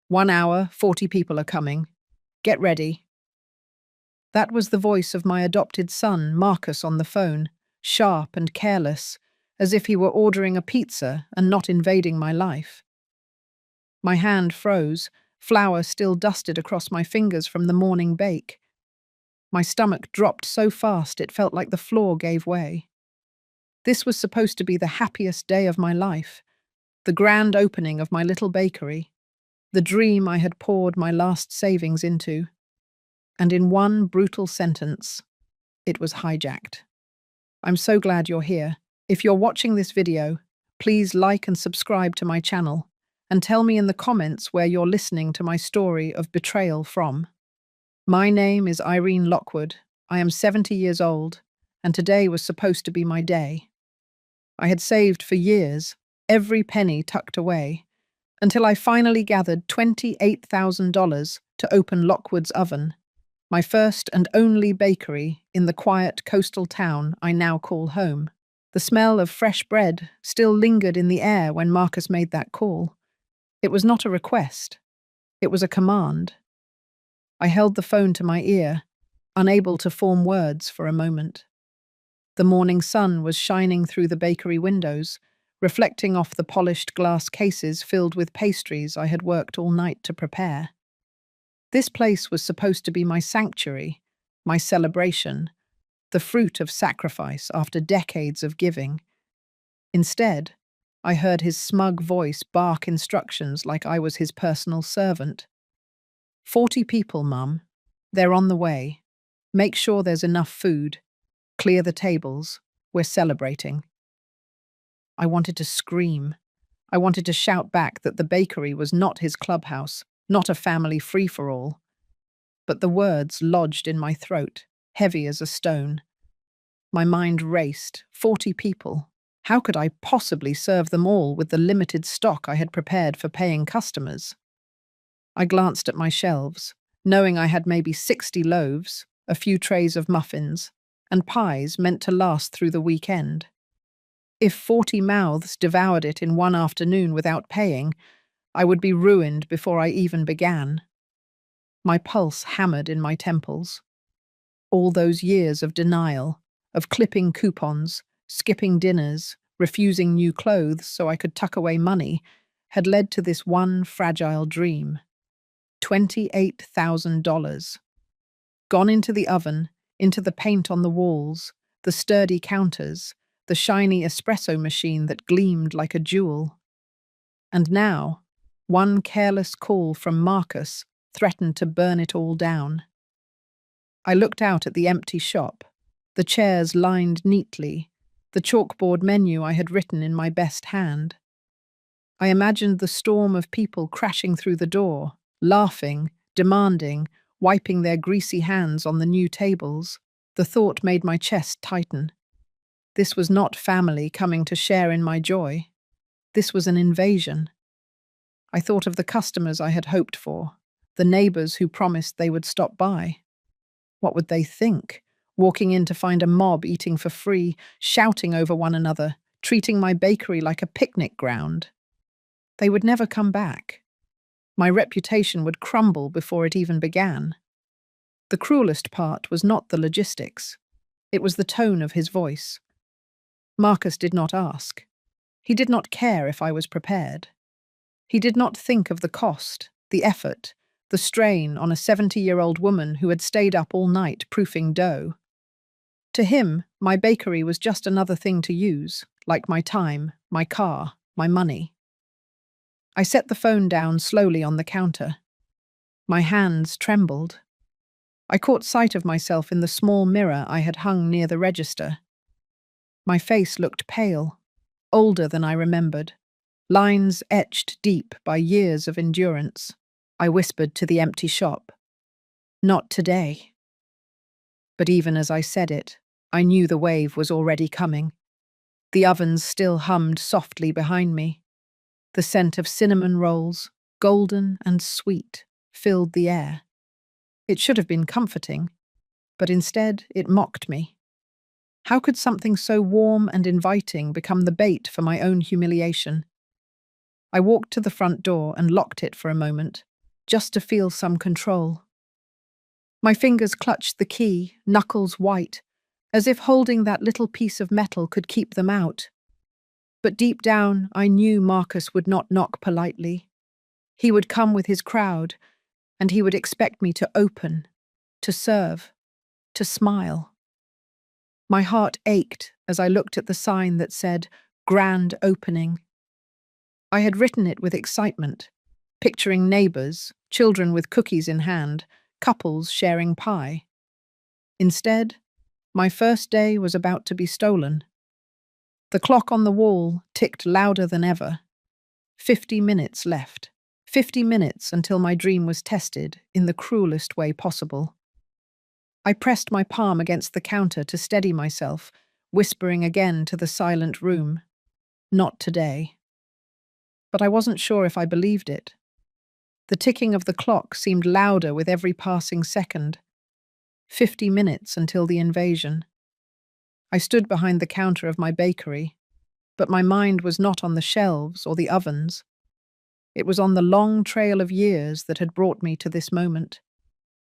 1 hour, 40 people are coming. Get ready. That was the voice of my adopted son, Marcus, on the phone, sharp and careless, as if he were ordering a pizza and not invading my life. My hand froze, flour still dusted across my fingers from the morning bake. My stomach dropped so fast it felt like the floor gave way. This was supposed to be the happiest day of my life, the grand opening of my little bakery, the dream I had poured my last savings into. And in one brutal sentence, it was hijacked. I'm so glad you're here. If you're watching this video, please like and subscribe to my channel, and tell me in the comments where you're listening to my story of betrayal from. My name is Irene Lockwood. I am 70 years old, and today was supposed to be my day. I had saved for years, every penny tucked away, until I finally gathered $28,000 to open Lockwood's Oven, my first and only bakery in the quiet coastal town I now call home. The smell of fresh bread still lingered in the air when Marcus made that call. It was not a request. It was a command. I held the phone to my ear, unable to form words for a moment. The morning sun was shining through the bakery windows, reflecting off the polished glass cases filled with pastries I had worked all night to prepare. This place was supposed to be my sanctuary, my celebration, the fruit of sacrifice after decades of giving. Instead, I heard his smug voice bark instructions like I was his personal servant. 40 people, Mum. They're on the way. Make sure there's enough food. Clear the tables. We're celebrating. I wanted to scream. I wanted to shout back that the bakery was not his clubhouse, not a family free-for-all. But the words lodged in my throat, heavy as a stone. My mind raced. 40 people. How could I possibly serve them all with the limited stock I had prepared for paying customers? I glanced at my shelves, knowing I had maybe 60 loaves, a few trays of muffins, and pies meant to last through the weekend. If 40 mouths devoured it in one afternoon without paying, I would be ruined before I even began. My pulse hammered in my temples. All those years of denial, of clipping coupons, skipping dinners, refusing new clothes so I could tuck away money, had led to this one fragile dream. $28,000. Gone into the oven, into the paint on the walls, the sturdy counters, the shiny espresso machine that gleamed like a jewel. And now, one careless call from Marcus threatened to burn it all down. I looked out at the empty shop, the chairs lined neatly, the chalkboard menu I had written in my best hand. I imagined the storm of people crashing through the door, laughing, demanding, wiping their greasy hands on the new tables. The thought made my chest tighten. This was not family coming to share in my joy. This was an invasion. I thought of the customers I had hoped for, the neighbors who promised they would stop by. What would they think, walking in to find a mob eating for free, shouting over one another, treating my bakery like a picnic ground? They would never come back. My reputation would crumble before it even began. The cruelest part was not the logistics. It was the tone of his voice. Marcus did not ask. He did not care if I was prepared. He did not think of the cost, the effort, the strain on a 70-year-old woman who had stayed up all night proofing dough. To him, my bakery was just another thing to use, like my time, my car, my money. I set the phone down slowly on the counter. My hands trembled. I caught sight of myself in the small mirror I had hung near the register. My face looked pale, older than I remembered, lines etched deep by years of endurance. I whispered to the empty shop, "Not today." But even as I said it, I knew the wave was already coming. The ovens still hummed softly behind me. The scent of cinnamon rolls, golden and sweet, filled the air. It should have been comforting, but instead it mocked me. How could something so warm and inviting become the bait for my own humiliation? I walked to the front door and locked it for a moment, just to feel some control. My fingers clutched the key, knuckles white, as if holding that little piece of metal could keep them out. But deep down, I knew Marcus would not knock politely. He would come with his crowd, and he would expect me to open, to serve, to smile. My heart ached as I looked at the sign that said, "Grand Opening." I had written it with excitement, picturing neighbors, children with cookies in hand, couples sharing pie. Instead, my first day was about to be stolen. The clock on the wall ticked louder than ever. 50 minutes left. 50 minutes until my dream was tested in the cruelest way possible. I pressed my palm against the counter to steady myself, whispering again to the silent room, "Not today." But I wasn't sure if I believed it. The ticking of the clock seemed louder with every passing second. 50 minutes until the invasion. I stood behind the counter of my bakery, but my mind was not on the shelves or the ovens. It was on the long trail of years that had brought me to this moment.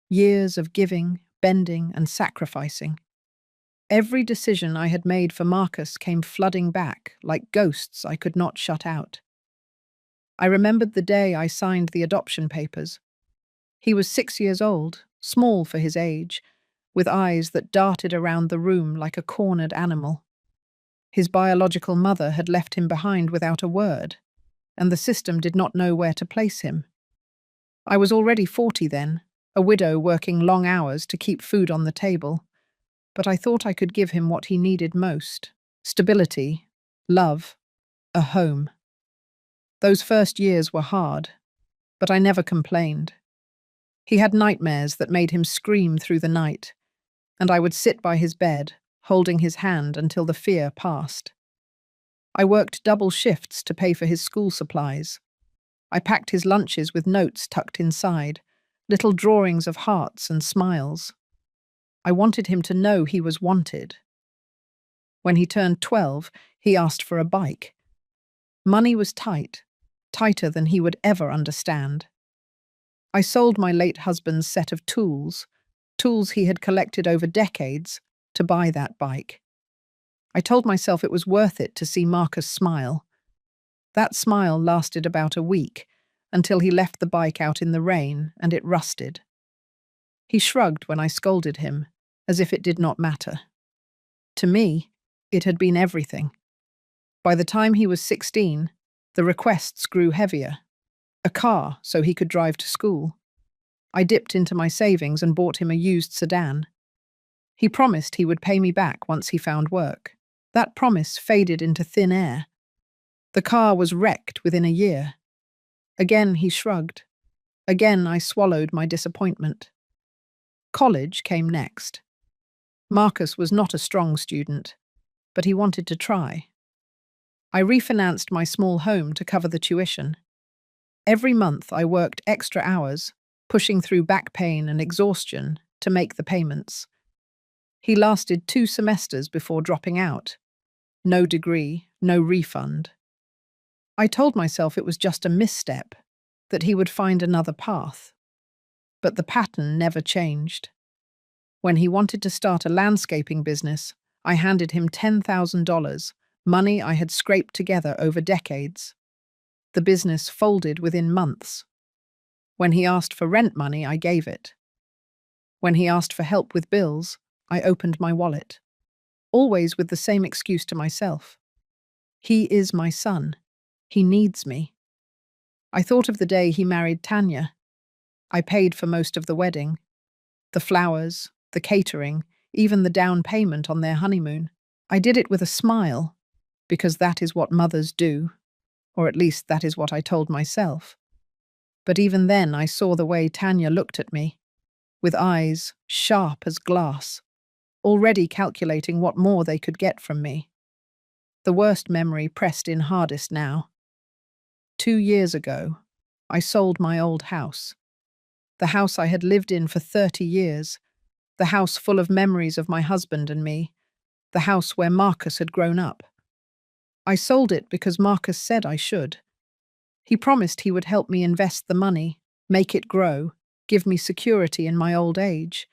Years of giving, bending, and sacrificing. Every decision I had made for Marcus came flooding back, like ghosts I could not shut out. I remembered the day I signed the adoption papers. He was 6 years old, small for his age, with eyes that darted around the room like a cornered animal. His biological mother had left him behind without a word, and the system did not know where to place him. I was already 40 then, a widow working long hours to keep food on the table, but I thought I could give him what he needed most: stability, love, a home. Those first years were hard, but I never complained. He had nightmares that made him scream through the night, and I would sit by his bed, holding his hand until the fear passed. I worked double shifts to pay for his school supplies. I packed his lunches with notes tucked inside, little drawings of hearts and smiles. I wanted him to know he was wanted. When he turned 12, he asked for a bike. Money was tight, tighter than he would ever understand. I sold my late husband's set of tools he had collected over decades, to buy that bike. I told myself it was worth it to see Marcus smile. That smile lasted about a week, until he left the bike out in the rain and it rusted. He shrugged when I scolded him, as if it did not matter. To me, it had been everything. By the time he was 16, the requests grew heavier. A car so he could drive to school. I dipped into my savings and bought him a used sedan. He promised he would pay me back once he found work. That promise faded into thin air. The car was wrecked within a year. Again he shrugged. Again I swallowed my disappointment. College came next. Marcus was not a strong student, but he wanted to try. I refinanced my small home to cover the tuition. Every month I worked extra hours, pushing through back pain and exhaustion to make the payments. He lasted 2 semesters before dropping out. No degree, no refund. I told myself it was just a misstep, that he would find another path. But the pattern never changed. When he wanted to start a landscaping business, I handed him $10,000, money I had scraped together over decades. The business folded within months. When he asked for rent money, I gave it. When he asked for help with bills, I opened my wallet. Always with the same excuse to myself. He is my son. He needs me. I thought of the day he married Tanya. I paid for most of the wedding. The flowers, the catering, even the down payment on their honeymoon. I did it with a smile, because that is what mothers do, or at least that is what I told myself. But even then I saw the way Tanya looked at me, with eyes sharp as glass, already calculating what more they could get from me. The worst memory pressed in hardest now. 2 years ago, I sold my old house. The house I had lived in for 30 years, the house full of memories of my husband and me, the house where Marcus had grown up. I sold it because Marcus said I should. He promised he would help me invest the money, make it grow, give me security in my old age.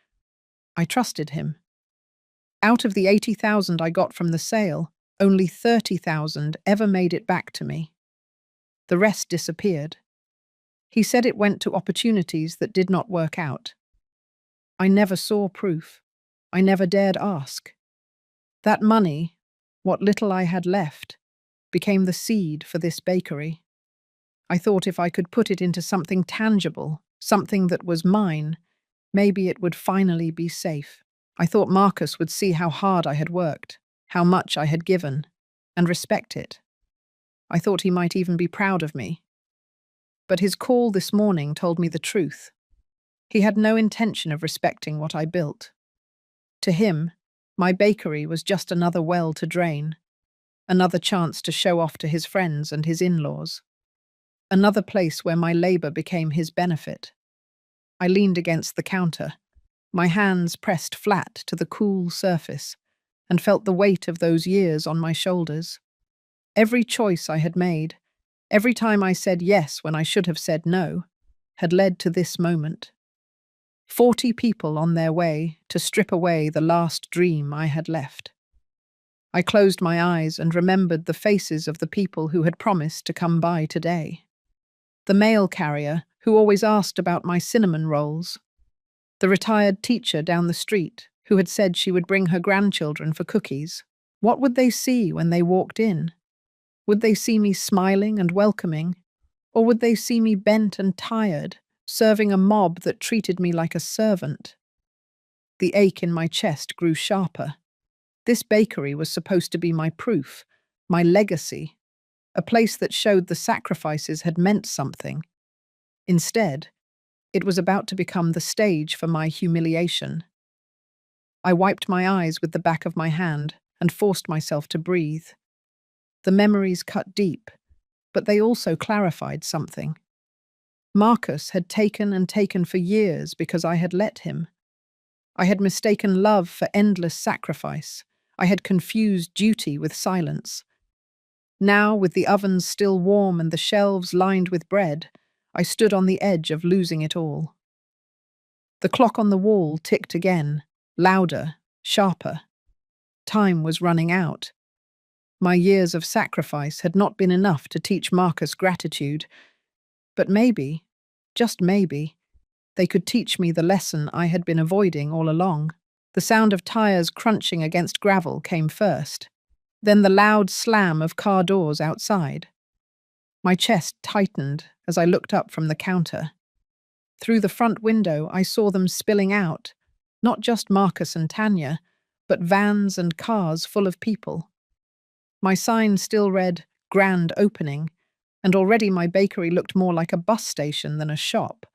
I trusted him. Out of the 80,000 I got from the sale, only 30,000 ever made it back to me. The rest disappeared. He said it went to opportunities that did not work out. I never saw proof. I never dared ask. That money, what little I had left, became the seed for this bakery. I thought if I could put it into something tangible, something that was mine, maybe it would finally be safe. I thought Marcus would see how hard I had worked, how much I had given, and respect it. I thought he might even be proud of me. But his call this morning told me the truth. He had no intention of respecting what I built. To him, my bakery was just another well to drain, another chance to show off to his friends and his in-laws, another place where my labor became his benefit. I leaned against the counter, my hands pressed flat to the cool surface, and felt the weight of those years on my shoulders. Every choice I had made, every time I said yes when I should have said no, had led to this moment. 40 people on their way to strip away the last dream I had left. I closed my eyes and remembered the faces of the people who had promised to come by today. The mail carrier who always asked about my cinnamon rolls. The retired teacher down the street who had said she would bring her grandchildren for cookies. What would they see when they walked in? Would they see me smiling and welcoming, or would they see me bent and tired, serving a mob that treated me like a servant? The ache in my chest grew sharper. This bakery was supposed to be my proof, my legacy, a place that showed the sacrifices had meant something. Instead, it was about to become the stage for my humiliation. I wiped my eyes with the back of my hand and forced myself to breathe. The memories cut deep, but they also clarified something. Marcus had taken and taken for years because I had let him. I had mistaken love for endless sacrifice. I had confused duty with silence. Now, with the ovens still warm and the shelves lined with bread, I stood on the edge of losing it all. The clock on the wall ticked again, louder, sharper. Time was running out. My years of sacrifice had not been enough to teach Marcus gratitude, but maybe, just maybe, they could teach me the lesson I had been avoiding all along. The sound of tires crunching against gravel came first, then the loud slam of car doors outside. My chest tightened as I looked up from the counter. Through the front window, I saw them spilling out, not just Marcus and Tanya, but vans and cars full of people. My sign still read, "Grand Opening," and already my bakery looked more like a bus station than a shop.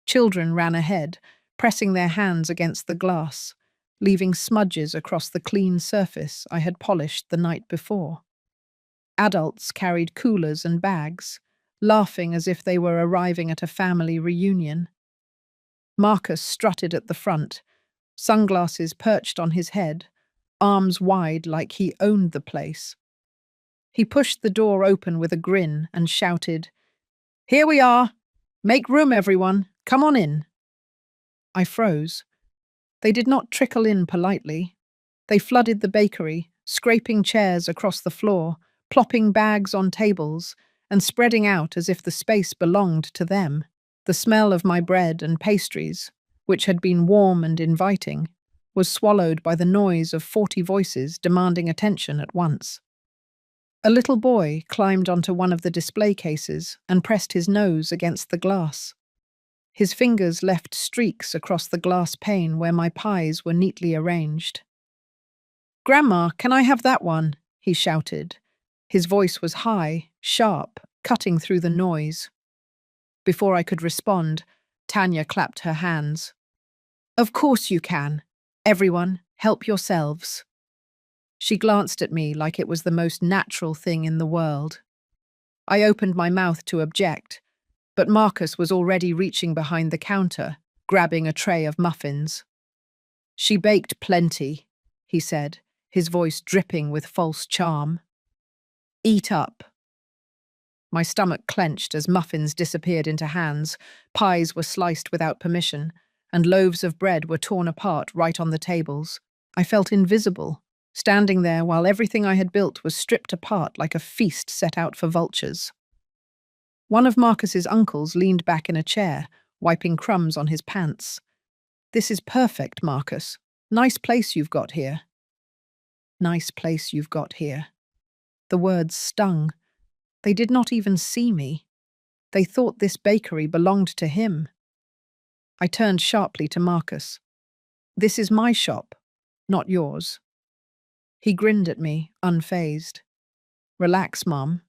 Children ran ahead, pressing their hands against the glass, leaving smudges across the clean surface I had polished the night before. Adults carried coolers and bags, laughing as if they were arriving at a family reunion. Marcus strutted at the front, sunglasses perched on his head, arms wide like he owned the place. He pushed the door open with a grin and shouted, "Here we are! Make room, everyone! Come on in!" I froze. They did not trickle in politely. They flooded the bakery, scraping chairs across the floor, plopping bags on tables, and spreading out as if the space belonged to them. The smell of my bread and pastries, which had been warm and inviting, was swallowed by the noise of 40 voices demanding attention at once. A little boy climbed onto one of the display cases and pressed his nose against the glass. His fingers left streaks across the glass pane where my pies were neatly arranged. "Grandma, can I have that one?" he shouted. His voice was high, sharp, cutting through the noise. Before I could respond, Tanya clapped her hands. "Of course you can. Everyone, help yourselves." She glanced at me like it was the most natural thing in the world. I opened my mouth to object, but Marcus was already reaching behind the counter, grabbing a tray of muffins. "She baked plenty," he said, his voice dripping with false charm. "Eat up." My stomach clenched as muffins disappeared into hands, pies were sliced without permission, and loaves of bread were torn apart right on the tables. I felt invisible, standing there while everything I had built was stripped apart like a feast set out for vultures. One of Marcus's uncles leaned back in a chair, wiping crumbs on his pants. "This is perfect, Marcus. Nice place you've got here." Nice place you've got here. The words stung. They did not even see me. They thought this bakery belonged to him. I turned sharply to Marcus. "This is my shop, not yours." He grinned at me, unfazed. "Relax, Mom.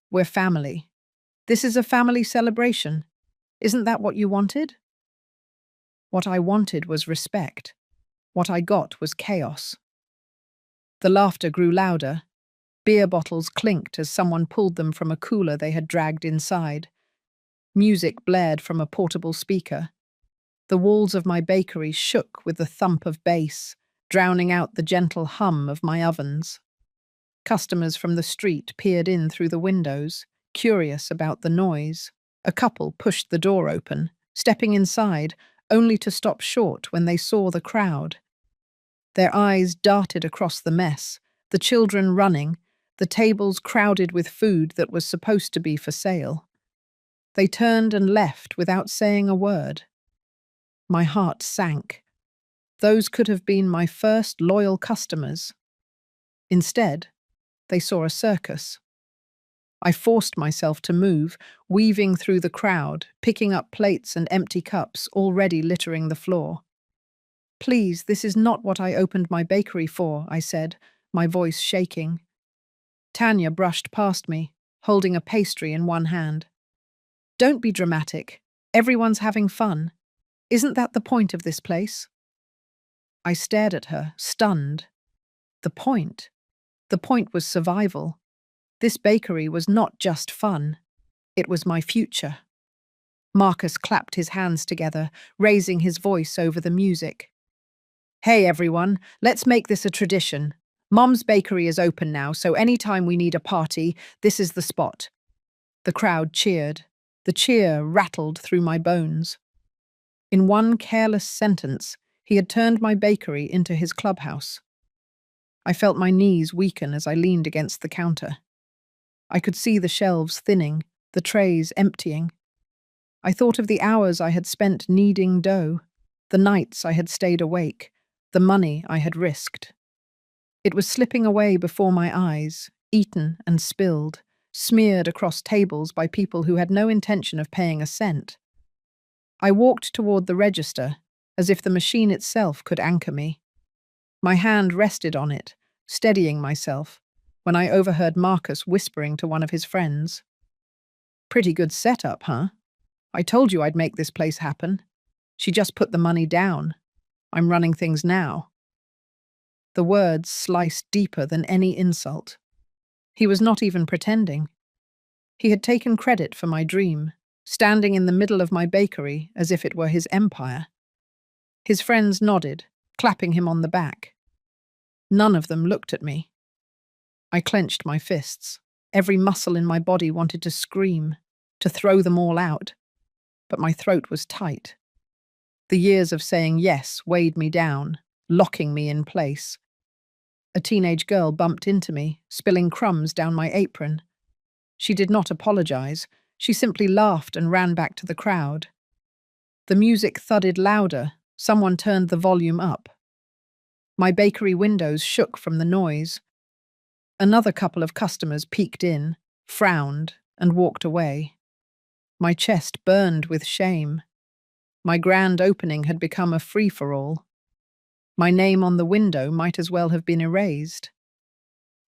We're family. This is a family celebration. Isn't that what you wanted?" What I wanted was respect. What I got was chaos. The laughter grew louder. Beer bottles clinked as someone pulled them from a cooler they had dragged inside. Music blared from a portable speaker. The walls of my bakery shook with the thump of bass, drowning out the gentle hum of my ovens. Customers from the street peered in through the windows, curious about the noise. A couple pushed the door open, stepping inside, only to stop short when they saw the crowd. Their eyes darted across the mess, the children running, the tables crowded with food that was supposed to be for sale. They turned and left without saying a word. My heart sank. Those could have been my first loyal customers. Instead, they saw a circus. I forced myself to move, weaving through the crowd, picking up plates and empty cups already littering the floor. "Please, this is not what I opened my bakery for," I said, my voice shaking. Tanya brushed past me, holding a pastry in one hand. "Don't be dramatic. Everyone's having fun. Isn't that the point of this place?" I stared at her, stunned. The point? The point was survival. This bakery was not just fun. It was my future. Marcus clapped his hands together, raising his voice over the music. "Hey everyone, let's make this a tradition. Mom's Bakery is open now, so anytime we need a party, this is the spot." The crowd cheered. The cheer rattled through my bones. In one careless sentence, he had turned my bakery into his clubhouse. I felt my knees weaken as I leaned against the counter. I could see the shelves thinning, the trays emptying. I thought of the hours I had spent kneading dough, the nights I had stayed awake, the money I had risked. It was slipping away before my eyes, eaten and spilled, smeared across tables by people who had no intention of paying a cent. I walked toward the register, as if the machine itself could anchor me. My hand rested on it, steadying myself, when I overheard Marcus whispering to one of his friends. "Pretty good setup, huh? I told you I'd make this place happen. She just put the money down. I'm running things now." The words sliced deeper than any insult. He was not even pretending. He had taken credit for my dream, standing in the middle of my bakery as if it were his empire. His friends nodded, clapping him on the back. None of them looked at me. I clenched my fists. Every muscle in my body wanted to scream, to throw them all out. But my throat was tight. The years of saying yes weighed me down, locking me in place. A teenage girl bumped into me, spilling crumbs down my apron. She did not apologize. She simply laughed and ran back to the crowd. The music thudded louder. Someone turned the volume up. My bakery windows shook from the noise. Another couple of customers peeked in, frowned, and walked away. My chest burned with shame. My grand opening had become a free-for-all. My name on the window might as well have been erased.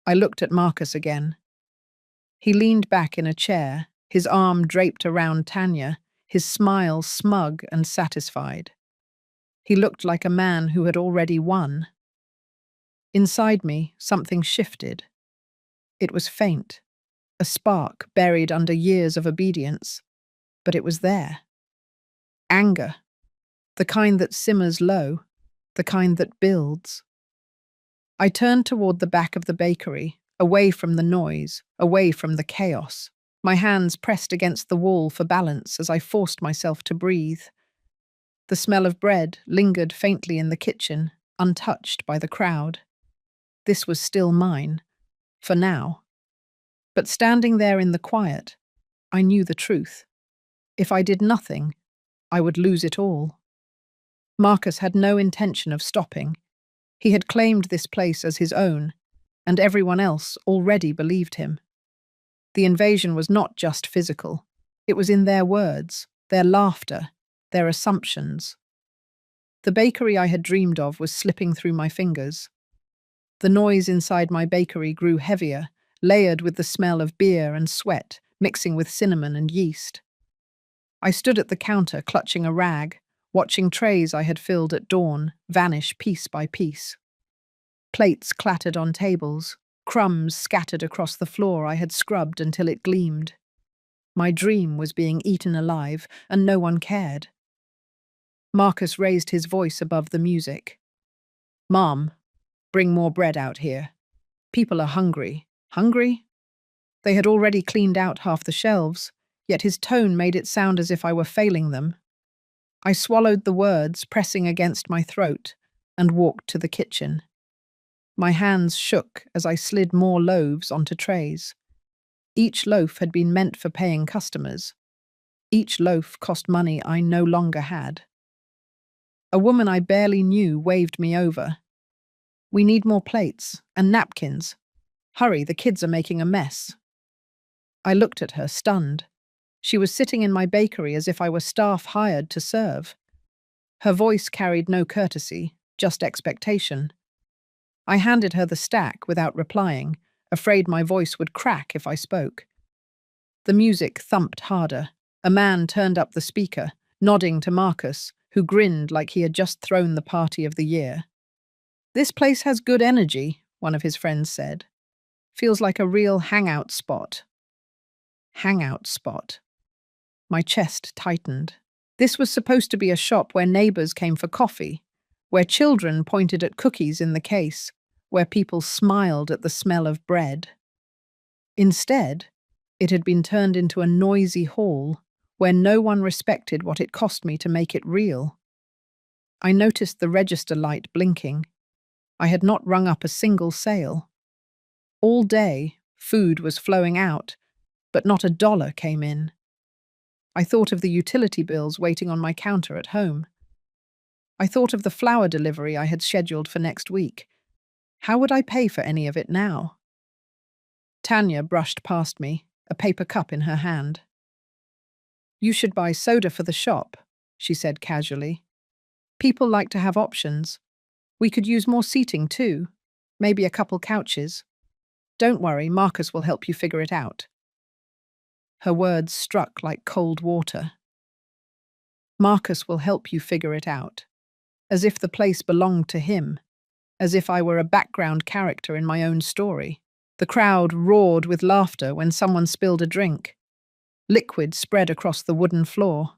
I looked at Marcus again. He leaned back in a chair, his arm draped around Tanya, his smile smug and satisfied. He looked like a man who had already won. Inside me, something shifted. It was faint, a spark buried under years of obedience, but it was there. Anger, the kind that simmers low, the kind that builds. I turned toward the back of the bakery, away from the noise, away from the chaos. My hands pressed against the wall for balance as I forced myself to breathe. The smell of bread lingered faintly in the kitchen, untouched by the crowd. This was still mine, for now. But standing there in the quiet, I knew the truth. If I did nothing, I would lose it all. Marcus had no intention of stopping. He had claimed this place as his own, and everyone else already believed him. The invasion was not just physical. It was in their words, their laughter, their assumptions. The bakery I had dreamed of was slipping through my fingers. The noise inside my bakery grew heavier, layered with the smell of beer and sweat, mixing with cinnamon and yeast. I stood at the counter, clutching a rag, watching trays I had filled at dawn vanish piece by piece. Plates clattered on tables, crumbs scattered across the floor I had scrubbed until it gleamed. My dream was being eaten alive, and no one cared. Marcus raised his voice above the music. "Mom, bring more bread out here. People are hungry." Hungry? They had already cleaned out half the shelves, yet his tone made it sound as if I were failing them. I swallowed the words, pressing against my throat, and walked to the kitchen. My hands shook as I slid more loaves onto trays. Each loaf had been meant for paying customers. Each loaf cost money I no longer had. A woman I barely knew waved me over. "We need more plates and napkins. Hurry, the kids are making a mess." I looked at her, stunned. She was sitting in my bakery as if I were staff hired to serve. Her voice carried no courtesy, just expectation. I handed her the stack without replying, afraid my voice would crack if I spoke. The music thumped harder. A man turned up the speaker, nodding to Marcus, who grinned like he had just thrown the party of the year. "This place has good energy," one of his friends said. "Feels like a real hangout spot." Hangout spot. My chest tightened. This was supposed to be a shop where neighbors came for coffee, where children pointed at cookies in the case, where people smiled at the smell of bread. Instead, it had been turned into a noisy hall where no one respected what it cost me to make it real. I noticed the register light blinking. I had not rung up a single sale. All day, food was flowing out, but not a dollar came in. I thought of the utility bills waiting on my counter at home. I thought of the flour delivery I had scheduled for next week. How would I pay for any of it now? Tanya brushed past me, a paper cup in her hand. "You should buy soda for the shop," she said casually. "People like to have options. We could use more seating too, maybe a couple couches. Don't worry, Marcus will help you figure it out." Her words struck like cold water. Marcus will help you figure it out. As if the place belonged to him. As if I were a background character in my own story. The crowd roared with laughter when someone spilled a drink. Liquid spread across the wooden floor.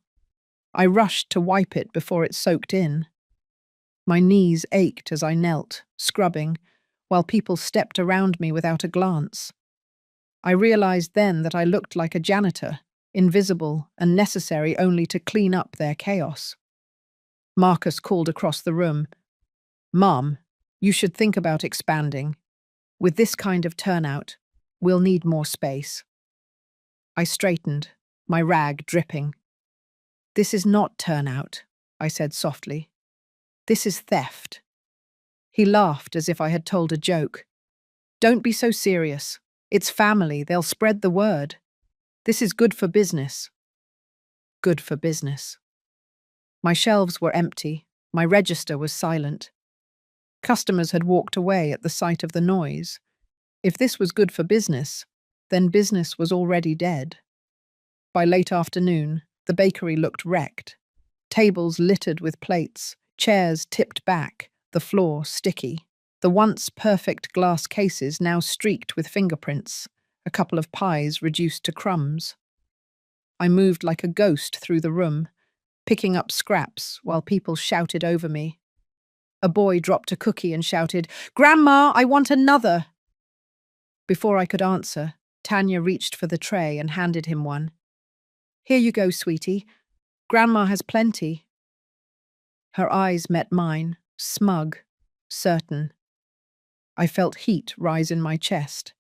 I rushed to wipe it before it soaked in. My knees ached as I knelt, scrubbing, while people stepped around me without a glance. I realized then that I looked like a janitor, invisible and necessary only to clean up their chaos. Marcus called across the room. "Mom, you should think about expanding. With this kind of turnout, we'll need more space." I straightened, my rag dripping. "This is not turnout," I said softly. "This is theft." He laughed as if I had told a joke. "Don't be so serious. It's family, they'll spread the word. This is good for business." Good for business. My shelves were empty, my register was silent. Customers had walked away at the sight of the noise. If this was good for business, then business was already dead. By late afternoon, the bakery looked wrecked. Tables littered with plates, chairs tipped back, the floor sticky. The once perfect glass cases now streaked with fingerprints, a couple of pies reduced to crumbs. I moved like a ghost through the room, picking up scraps while people shouted over me. A boy dropped a cookie and shouted, "Grandma, I want another!" Before I could answer, Tanya reached for the tray and handed him one. Here you go, sweetie. Grandma has plenty. Her eyes met mine, smug, certain. I felt heat rise in my chest.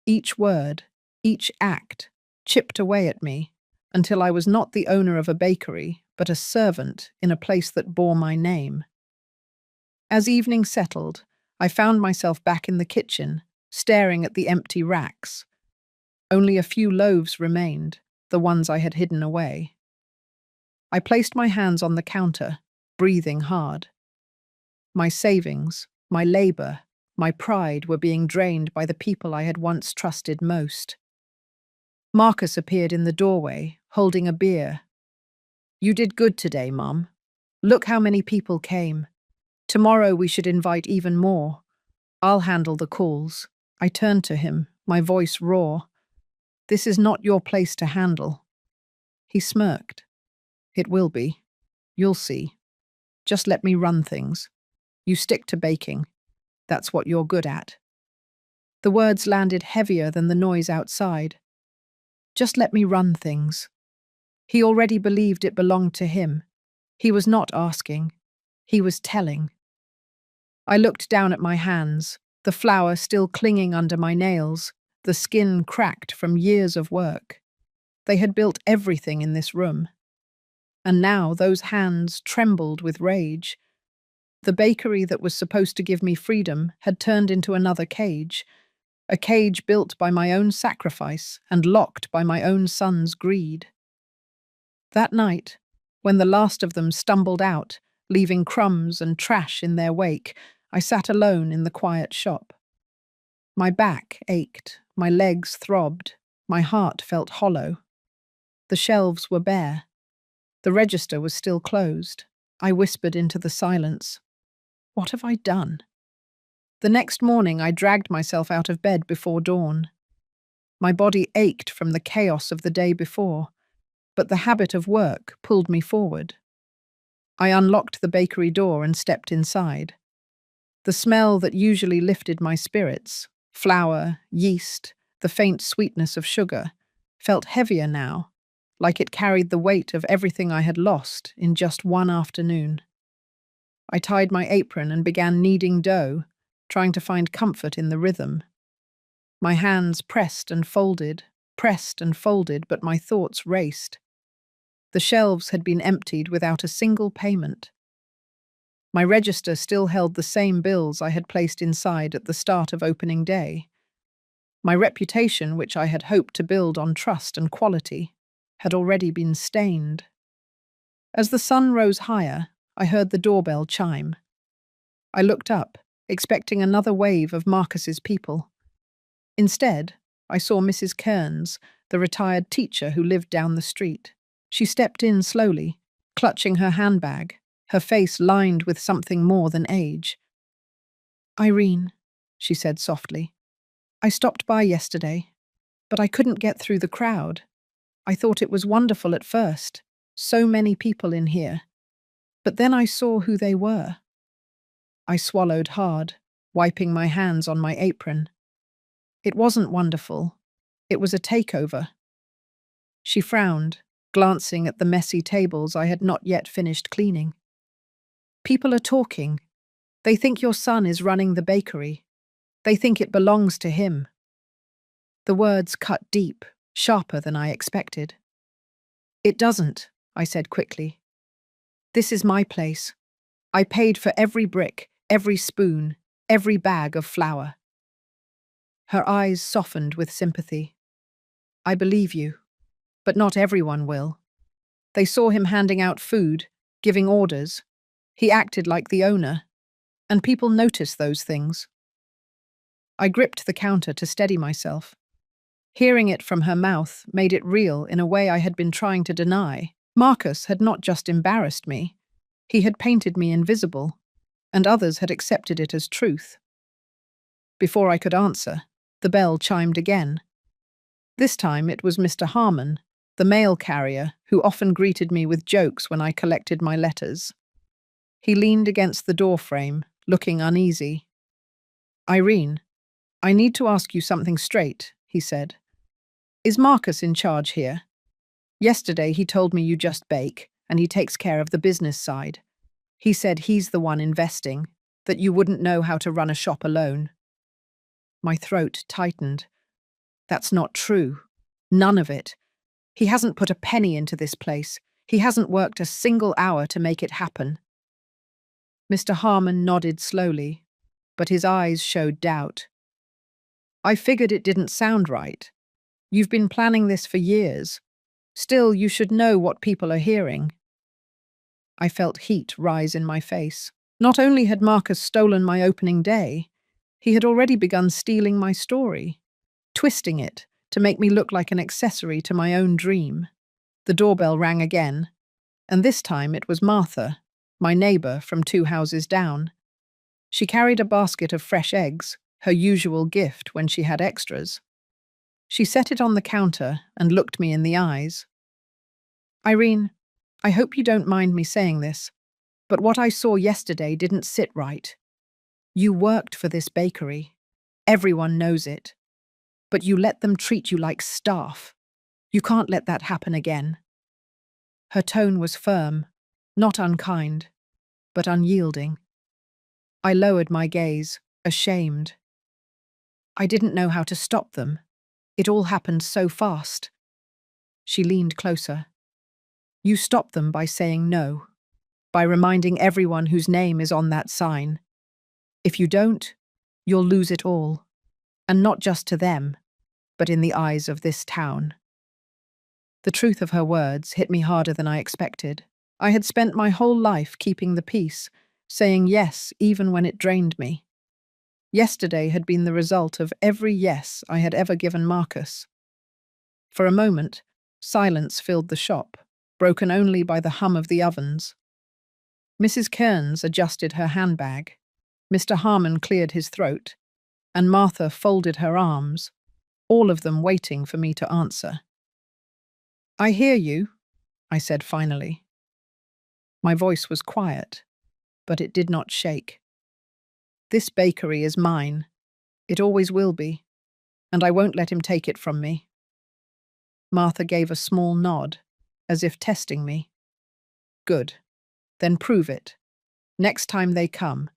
Each word, each act, chipped away at me, until I was not the owner of a bakery, but a servant in a place that bore my name. As evening settled, I found myself back in the kitchen, staring at the empty racks. Only a few loaves remained, the ones I had hidden away. I placed my hands on the counter, breathing hard. My savings, my labor, my pride were being drained by the people I had once trusted most. Marcus appeared in the doorway, holding a beer. You did good today, Mum. Look how many people came. Tomorrow we should invite even more. I'll handle the calls. I turned to him, my voice raw. This is not your place to handle. He smirked. It will be. You'll see. Just let me run things. You stick to baking. That's what you're good at. The words landed heavier than the noise outside. Just let me run things. He already believed it belonged to him. He was not asking. He was telling. I looked down at my hands, the flour still clinging under my nails, the skin cracked from years of work. They had built everything in this room. And now those hands trembled with rage. The bakery that was supposed to give me freedom had turned into another cage, a cage built by my own sacrifice and locked by my own son's greed. That night, when the last of them stumbled out, leaving crumbs and trash in their wake, I sat alone in the quiet shop. My back ached, my legs throbbed, my heart felt hollow. The shelves were bare. The register was still closed. I whispered into the silence. What have I done? The next morning I dragged myself out of bed before dawn. My body ached from the chaos of the day before, but the habit of work pulled me forward. I unlocked the bakery door and stepped inside. The smell that usually lifted my spirits, flour, yeast, the faint sweetness of sugar, felt heavier now, like it carried the weight of everything I had lost in just one afternoon. I tied my apron and began kneading dough, trying to find comfort in the rhythm. My hands pressed and folded, but my thoughts raced. The shelves had been emptied without a single payment. My register still held the same bills I had placed inside at the start of opening day. My reputation, which I had hoped to build on trust and quality, had already been stained. As the sun rose higher, I heard the doorbell chime. I looked up, expecting another wave of Marcus's people. Instead, I saw Mrs. Kearns, the retired teacher who lived down the street. She stepped in slowly, clutching her handbag, her face lined with something more than age. Irene, she said softly, I stopped by yesterday, but I couldn't get through the crowd. I thought it was wonderful at first, so many people in here. But then I saw who they were. I swallowed hard, wiping my hands on my apron. It wasn't wonderful. It was a takeover. She frowned, glancing at the messy tables I had not yet finished cleaning. People are talking. They think your son is running the bakery. They think it belongs to him. The words cut deep, sharper than I expected. It doesn't, I said quickly. This is my place. I paid for every brick, every spoon, every bag of flour. Her eyes softened with sympathy. I believe you, but not everyone will. They saw him handing out food, giving orders. He acted like the owner, and people notice those things. I gripped the counter to steady myself. Hearing it from her mouth made it real in a way I had been trying to deny. Marcus had not just embarrassed me, he had painted me invisible, and others had accepted it as truth. Before I could answer, the bell chimed again. This time it was Mr. Harmon, the mail carrier who often greeted me with jokes when I collected my letters. He leaned against the doorframe, looking uneasy. Irene, I need to ask you something straight, he said. Is Marcus in charge here? Yesterday he told me you just bake, and he takes care of the business side. He said he's the one investing, that you wouldn't know how to run a shop alone. My throat tightened. That's not true. None of it. He hasn't put a penny into this place. He hasn't worked a single hour to make it happen. Mr. Harmon nodded slowly, but his eyes showed doubt. I figured it didn't sound right. You've been planning this for years. Still, you should know what people are hearing. I felt heat rise in my face. Not only had Marcus stolen my opening day, he had already begun stealing my story, twisting it to make me look like an accessory to my own dream. The doorbell rang again, and this time it was Martha, my neighbor from 2 houses down. She carried a basket of fresh eggs, her usual gift when she had extras. She set it on the counter and looked me in the eyes. Irene, I hope you don't mind me saying this, but what I saw yesterday didn't sit right. You worked for this bakery. Everyone knows it. But you let them treat you like staff. You can't let that happen again. Her tone was firm, not unkind, but unyielding. I lowered my gaze, ashamed. I didn't know how to stop them. It all happened so fast. She leaned closer. You stopped them by saying no, by reminding everyone whose name is on that sign. If you don't, you'll lose it all. And not just to them, but in the eyes of this town. The truth of her words hit me harder than I expected. I had spent my whole life keeping the peace, saying yes even when it drained me. Yesterday had been the result of every yes I had ever given Marcus. For a moment, silence filled the shop, broken only by the hum of the ovens. Mrs. Kearns adjusted her handbag. Mr. Harmon cleared his throat, and Martha folded her arms, all of them waiting for me to answer. I hear you, I said finally. My voice was quiet, but it did not shake. This bakery is mine. It always will be, and I won't let him take it from me. Martha gave a small nod, as if testing me. Good. Then prove it. Next time they come,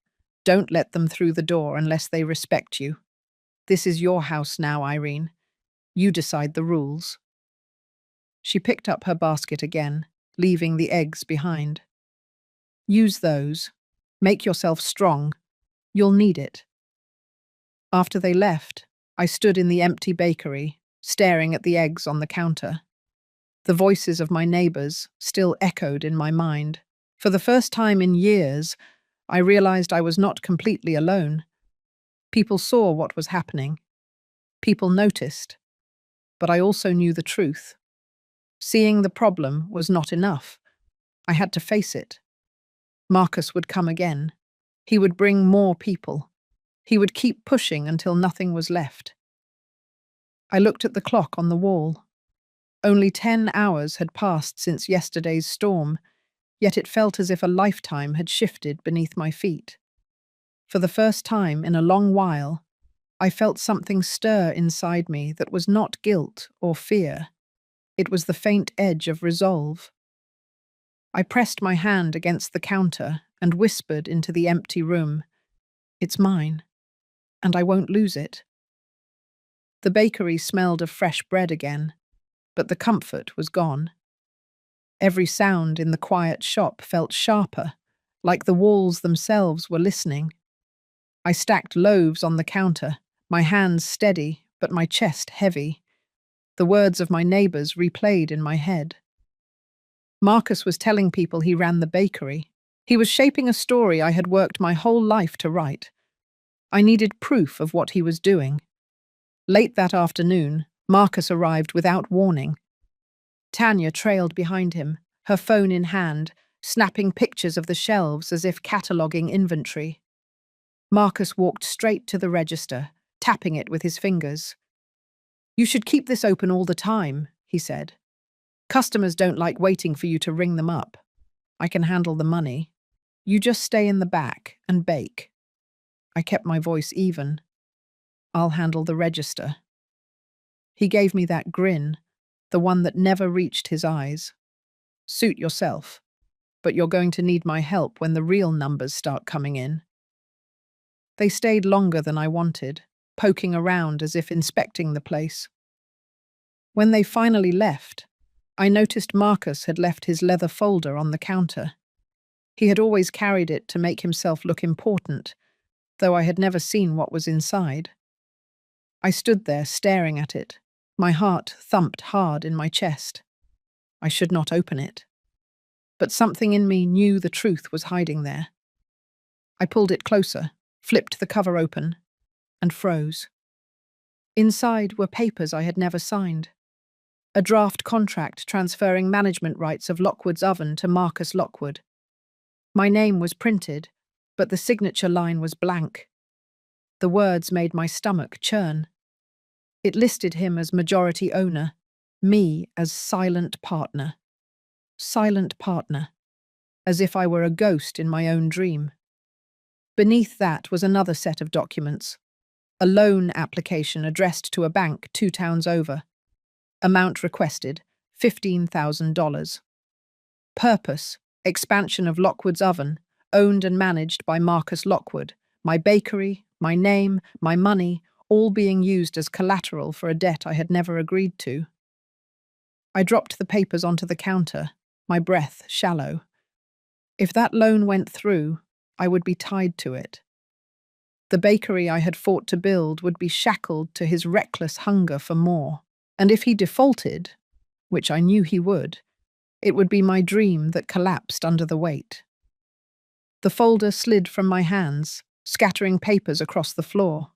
don't let them through the door unless they respect you. This is your house now, Irene. You decide the rules. She picked up her basket again, leaving the eggs behind. Use those. Make yourself strong. You'll need it. After they left, I stood in the empty bakery, staring at the eggs on the counter. The voices of my neighbors still echoed in my mind. For the first time in years, I realized I was not completely alone. People saw what was happening. People noticed. But I also knew the truth. Seeing the problem was not enough. I had to face it. Marcus would come again. He would bring more people. He would keep pushing until nothing was left. I looked at the clock on the wall. Only 10 hours had passed since yesterday's storm, yet it felt as if a lifetime had shifted beneath my feet. For the first time in a long while, I felt something stir inside me that was not guilt or fear. It was the faint edge of resolve. I pressed my hand against the counter and whispered into the empty room, "It's mine, and I won't lose it." The bakery smelled of fresh bread again, but the comfort was gone. Every sound in the quiet shop felt sharper, like the walls themselves were listening. I stacked loaves on the counter, my hands steady, but my chest heavy. The words of my neighbors replayed in my head. Marcus was telling people he ran the bakery. He was shaping a story I had worked my whole life to write. I needed proof of what he was doing. Late that afternoon, Marcus arrived without warning. Tanya trailed behind him, her phone in hand, snapping pictures of the shelves as if cataloguing inventory. Marcus walked straight to the register, tapping it with his fingers. "You should keep this open all the time," he said. "Customers don't like waiting for you to ring them up. I can handle the money. You just stay in the back and bake." I kept my voice even. "I'll handle the register." He gave me that grin, the one that never reached his eyes. Suit yourself, but you're going to need my help when the real numbers start coming in. They stayed longer than I wanted, poking around as if inspecting the place. When they finally left, I noticed Marcus had left his leather folder on the counter. He had always carried it to make himself look important, though I had never seen what was inside. I stood there staring at it. My heart thumped hard in my chest. I should not open it. But something in me knew the truth was hiding there. I pulled it closer, flipped the cover open, and froze. Inside were papers I had never signed. A draft contract transferring management rights of Lockwood's Oven to Marcus Lockwood. My name was printed, but the signature line was blank. The words made my stomach churn. It listed him as majority owner, me as silent partner. Silent partner, as if I were a ghost in my own dream. Beneath that was another set of documents, a loan application addressed to a bank 2 towns over. Amount requested, $15,000. Purpose, expansion of Lockwood's Oven, owned and managed by Marcus Lockwood. My bakery, my name, my money, all being used as collateral for a debt I had never agreed to. I dropped the papers onto the counter, my breath shallow. If that loan went through, I would be tied to it. The bakery I had fought to build would be shackled to his reckless hunger for more. And if he defaulted, which I knew he would, it would be my dream that collapsed under the weight. The folder slid from my hands, scattering papers across the floor.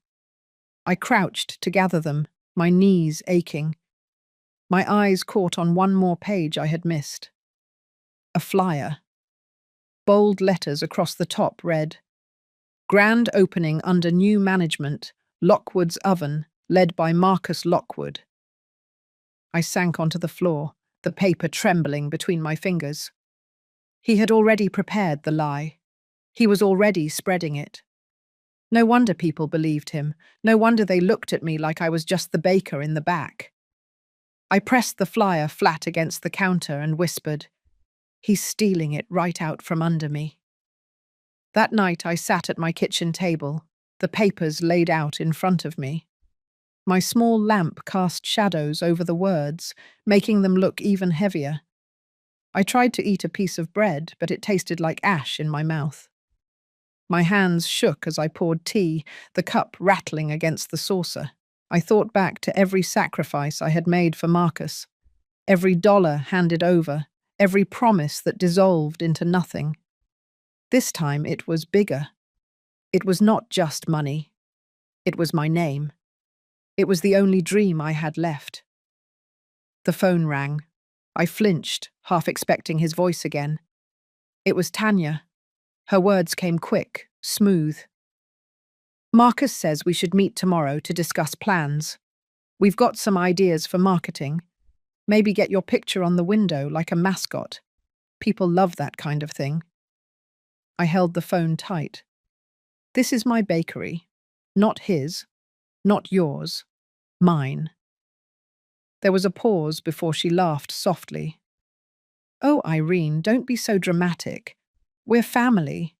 I crouched to gather them, my knees aching. My eyes caught on one more page I had missed. A flyer. Bold letters across the top read, "Grand opening under new management, Lockwood's Oven, led by Marcus Lockwood." I sank onto the floor, the paper trembling between my fingers. He had already prepared the lie. He was already spreading it. No wonder people believed him. No wonder they looked at me like I was just the baker in the back. I pressed the flyer flat against the counter and whispered, "He's stealing it right out from under me." That night I sat at my kitchen table, the papers laid out in front of me. My small lamp cast shadows over the words, making them look even heavier. I tried to eat a piece of bread, but it tasted like ash in my mouth. My hands shook as I poured tea, the cup rattling against the saucer. I thought back to every sacrifice I had made for Marcus, every dollar handed over, every promise that dissolved into nothing. This time it was bigger. It was not just money. It was my name. It was the only dream I had left. The phone rang. I flinched, half expecting his voice again. It was Tanya. Her words came quick, smooth. "Marcus says we should meet tomorrow to discuss plans. We've got some ideas for marketing. Maybe get your picture on the window like a mascot. People love that kind of thing." I held the phone tight. This is my bakery. Not his. Not yours. Mine. There was a pause before she laughed softly. "Oh, Irene, don't be so dramatic. We're family.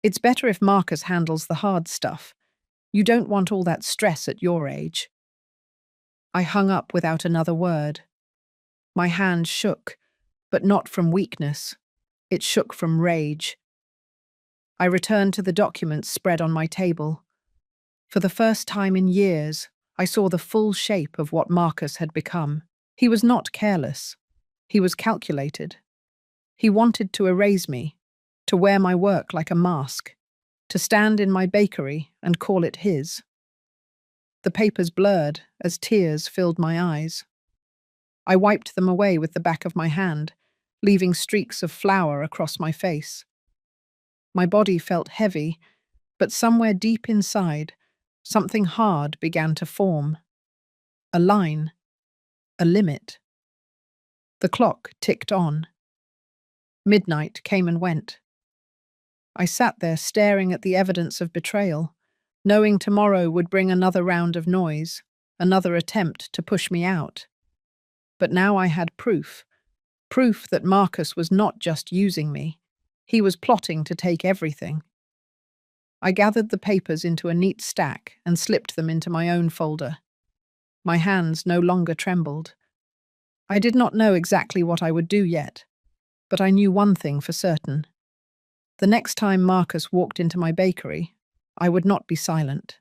It's better if Marcus handles the hard stuff. You don't want all that stress at your age." I hung up without another word. My hand shook, but not from weakness. It shook from rage. I returned to the documents spread on my table. For the first time in years, I saw the full shape of what Marcus had become. He was not careless. He was calculated. He wanted to erase me, to wear my work like a mask, to stand in my bakery and call it his. The papers blurred as tears filled my eyes. I wiped them away with the back of my hand, leaving streaks of flour across my face. My body felt heavy, but somewhere deep inside, something hard began to form. A line. A limit. The clock ticked on. Midnight came and went. I sat there staring at the evidence of betrayal, knowing tomorrow would bring another round of noise, another attempt to push me out. But now I had proof. Proof that Marcus was not just using me. He was plotting to take everything. I gathered the papers into a neat stack and slipped them into my own folder. My hands no longer trembled. I did not know exactly what I would do yet, but I knew one thing for certain. The next time Marcus walked into my bakery, I would not be silent.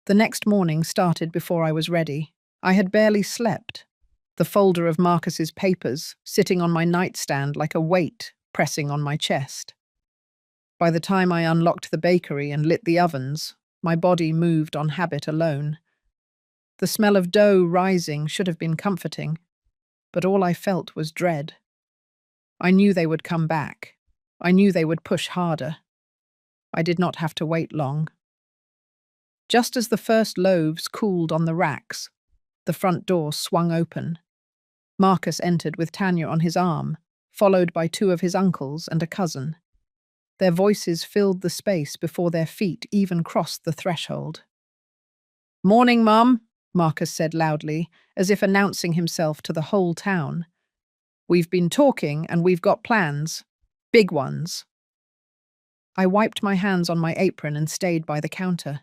The next morning started before I was ready. I had barely slept, the folder of Marcus's papers sitting on my nightstand like a weight pressing on my chest. By the time I unlocked the bakery and lit the ovens, my body moved on habit alone. The smell of dough rising should have been comforting, but all I felt was dread. I knew they would come back. I knew they would push harder. I did not have to wait long. Just as the first loaves cooled on the racks, the front door swung open. Marcus entered with Tanya on his arm, followed by two of his uncles and a cousin. Their voices filled the space before their feet even crossed the threshold. "Morning, Mum," Marcus said loudly, as if announcing himself to the whole town. "We've been talking and we've got plans. Big ones." I wiped my hands on my apron and stayed by the counter.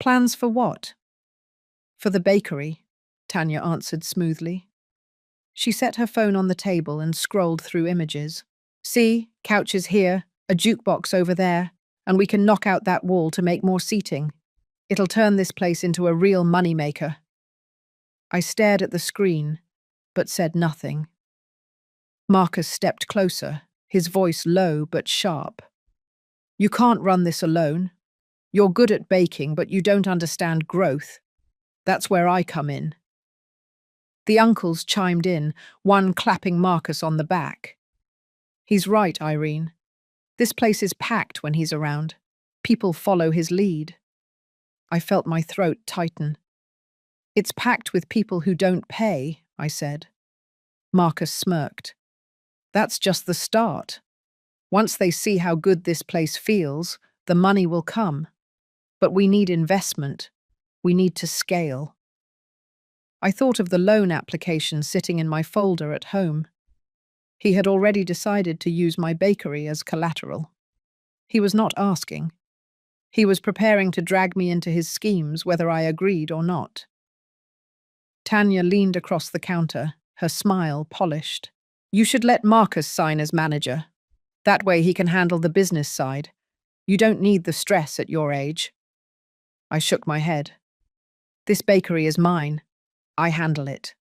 "Plans for what?" "For the bakery," Tanya answered smoothly. She set her phone on the table and scrolled through images. "See, couches here, a jukebox over there, and we can knock out that wall to make more seating. It'll turn this place into a real moneymaker." I stared at the screen, but said nothing. Marcus stepped closer, his voice low but sharp. "You can't run this alone. You're good at baking, but you don't understand growth. That's where I come in." The uncles chimed in, one clapping Marcus on the back. "He's right, Irene. This place is packed when he's around. People follow his lead." I felt my throat tighten. "It's packed with people who don't pay," I said. Marcus smirked. "That's just the start. Once they see how good this place feels, the money will come. But we need investment. We need to scale." I thought of the loan application sitting in my folder at home. He had already decided to use my bakery as collateral. He was not asking. He was preparing to drag me into his schemes whether I agreed or not. Tanya leaned across the counter, her smile polished. "You should let Marcus sign as manager. That way he can handle the business side. You don't need the stress at your age." I shook my head. "This bakery is mine. I handle it."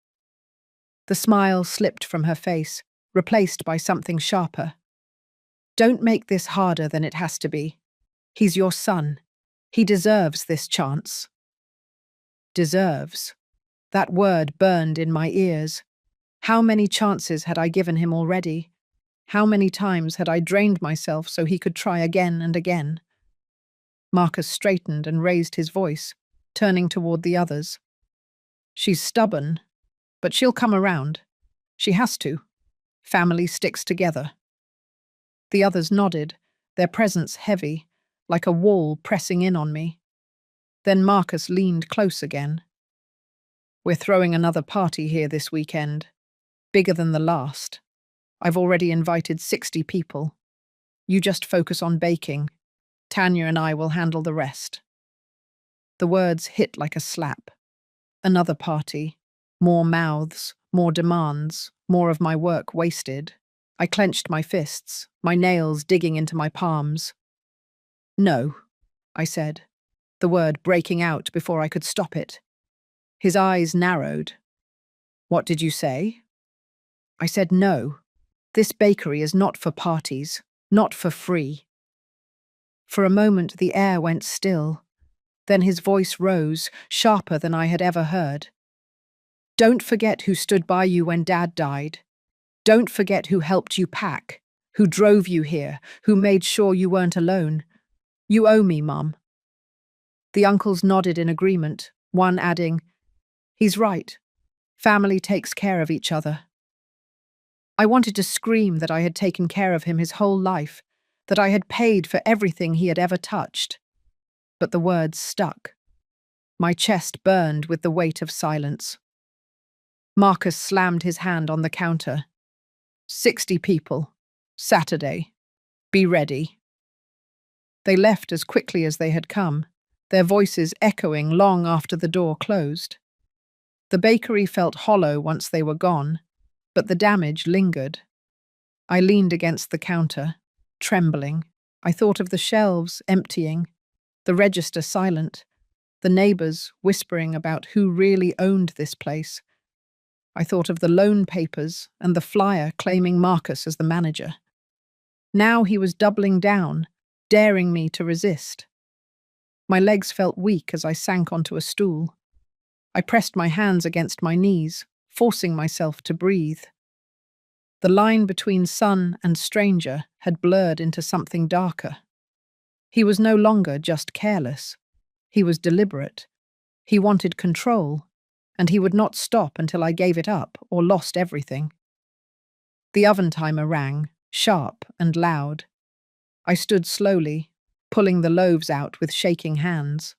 The smile slipped from her face, replaced by something sharper. "Don't make this harder than it has to be. He's your son. He deserves this chance." Deserves. That word burned in my ears. How many chances had I given him already? How many times had I drained myself so he could try again and again? Marcus straightened and raised his voice, turning toward the others. "She's stubborn, but she'll come around. She has to. Family sticks together." The others nodded, their presence heavy, like a wall pressing in on me. Then Marcus leaned close again. "We're throwing another party here this weekend. Bigger than the last. I've already invited 60 people. You just focus on baking. Tanya and I will handle the rest." The words hit like a slap. Another party. More mouths, more demands, more of my work wasted. I clenched my fists, my nails digging into my palms. "No," I said, the word breaking out before I could stop it. His eyes narrowed. "What did you say?" I said no. This bakery is not for parties, not for free. For a moment the air went still. Then his voice rose, sharper than I had ever heard. "Don't forget who stood by you when Dad died. Don't forget who helped you pack, who drove you here, who made sure you weren't alone. You owe me, Mum." The uncles nodded in agreement, one adding, "He's right. Family takes care of each other." I wanted to scream that I had taken care of him his whole life, that I had paid for everything he had ever touched. But the words stuck. My chest burned with the weight of silence. Marcus slammed his hand on the counter. 60 people. Saturday. Be ready. They left as quickly as they had come, their voices echoing long after the door closed. The bakery felt hollow once they were gone, but the damage lingered. I leaned against the counter, trembling. I thought of the shelves emptying, the register silent, the neighbours whispering about who really owned this place. I thought of the loan papers and the flyer claiming Marcus as the manager. Now he was doubling down, daring me to resist. My legs felt weak as I sank onto a stool. I pressed my hands against my knees, forcing myself to breathe. The line between son and stranger had blurred into something darker. He was no longer just careless. He was deliberate. He wanted control, and he would not stop until I gave it up or lost everything. The oven timer rang, sharp and loud. I stood slowly, pulling the loaves out with shaking hands.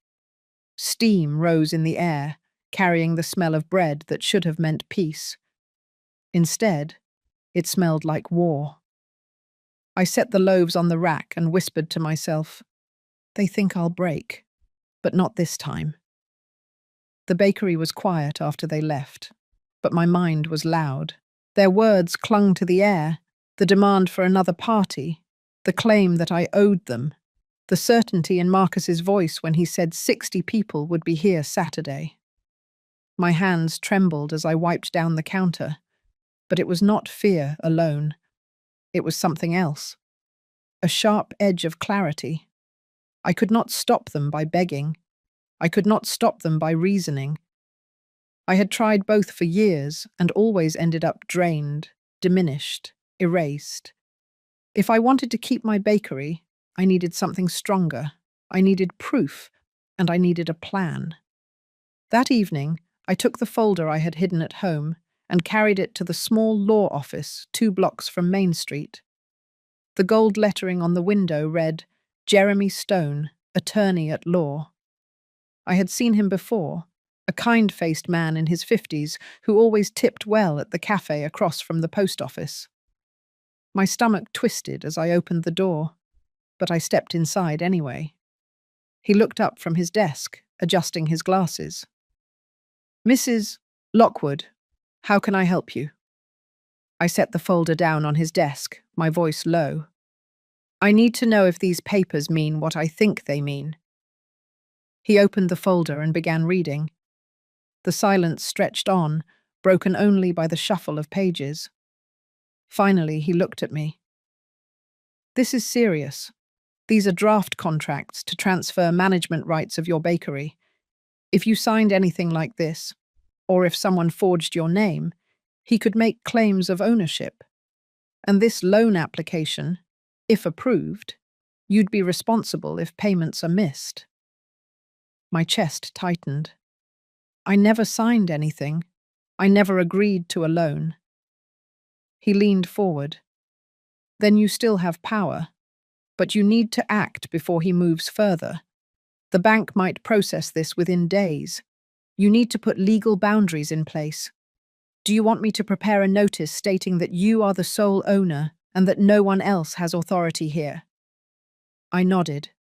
Steam rose in the air, carrying the smell of bread that should have meant peace. Instead, it smelled like war. I set the loaves on the rack and whispered to myself, "They think I'll break, but not this time." The bakery was quiet after they left, but my mind was loud. Their words clung to the air, the demand for another party, the claim that I owed them, the certainty in Marcus's voice when he said 60 people would be here Saturday. My hands trembled as I wiped down the counter, but it was not fear alone. It was something else. A sharp edge of clarity. I could not stop them by begging. I could not stop them by reasoning. I had tried both for years and always ended up drained, diminished, erased. If I wanted to keep my bakery, I needed something stronger. I needed proof, and I needed a plan. That evening, I took the folder I had hidden at home and carried it to the small law office 2 blocks from Main Street. The gold lettering on the window read, "Jeremy Stone, Attorney at Law." I had seen him before, a kind-faced man in his 50s who always tipped well at the cafe across from the post office. My stomach twisted as I opened the door, but I stepped inside anyway. He looked up from his desk, adjusting his glasses. "Mrs. Lockwood, how can I help you?" I set the folder down on his desk, my voice low. "I need to know if these papers mean what I think they mean." He opened the folder and began reading. The silence stretched on, broken only by the shuffle of pages. Finally, he looked at me. "This is serious. These are draft contracts to transfer management rights of your bakery. If you signed anything like this, or if someone forged your name, he could make claims of ownership. And this loan application, if approved, you'd be responsible if payments are missed." My chest tightened. I never signed anything. I never agreed to a loan. He leaned forward. "Then you still have power, but you need to act before he moves further. The bank might process this within days. You need to put legal boundaries in place. Do you want me to prepare a notice stating that you are the sole owner and that no one else has authority here?" I nodded.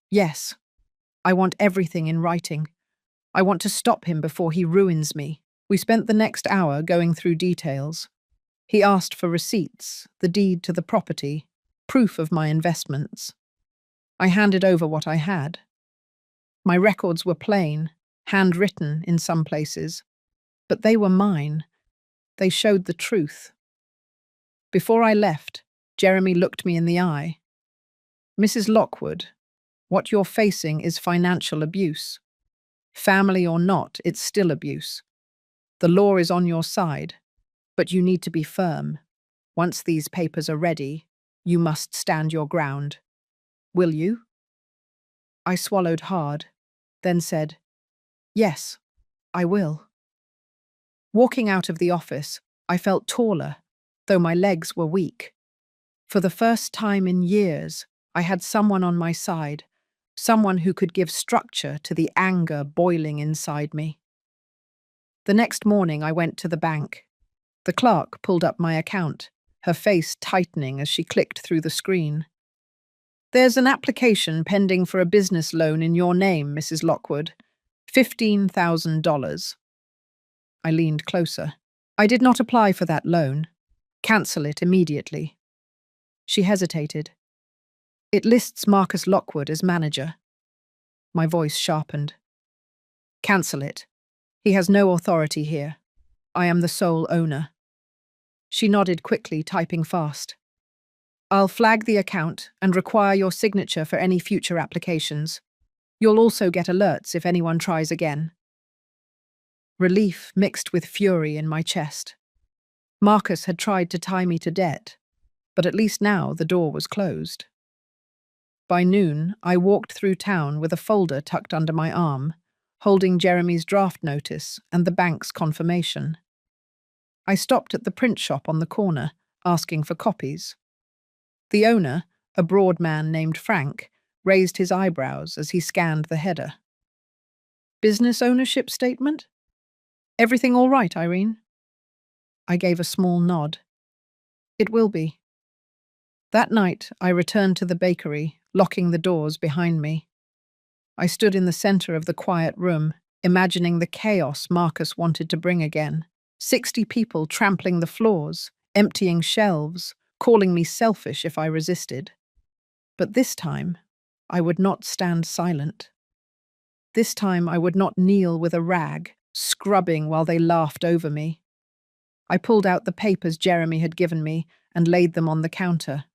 "Yes. I want everything in writing. I want to stop him before he ruins me." We spent the next hour going through details. He asked for receipts, the deed to the property, proof of my investments. I handed over what I had. My records were plain, handwritten in some places, but they were mine. They showed the truth. Before I left, Jeremy looked me in the eye. "Mrs. Lockwood, what you're facing is financial abuse. Family or not, it's still abuse. The law is on your side, but you need to be firm. Once these papers are ready, you must stand your ground. Will you?" I swallowed hard, then said, "Yes, I will." Walking out of the office, I felt taller, though my legs were weak. For the first time in years, I had someone on my side, someone who could give structure to the anger boiling inside me. The next morning, I went to the bank. The clerk pulled up my account, her face tightening as she clicked through the screen. "There's an application pending for a business loan in your name, Mrs. Lockwood. $15,000. I leaned closer. "I did not apply for that loan. Cancel it immediately." She hesitated. "It lists Marcus Lockwood as manager." My voice sharpened. "Cancel it. He has no authority here. I am the sole owner." She nodded quickly, typing fast. "I'll flag the account and require your signature for any future applications. You'll also get alerts if anyone tries again." Relief mixed with fury in my chest. Marcus had tried to tie me to debt, but at least now the door was closed. By noon, I walked through town with a folder tucked under my arm, holding Jeremy's draft notice and the bank's confirmation. I stopped at the print shop on the corner, asking for copies. The owner, a broad man named Frank, raised his eyebrows as he scanned the header. "Business ownership statement? Everything all right, Irene?" I gave a small nod. "It will be." That night, I returned to the bakery, locking the doors behind me. I stood in the center of the quiet room, imagining the chaos Marcus wanted to bring again. 60 people trampling the floors, emptying shelves, calling me selfish if I resisted. But this time, I would not stand silent. This time, I would not kneel with a rag, scrubbing while they laughed over me. I pulled out the papers Jeremy had given me and laid them on the counter.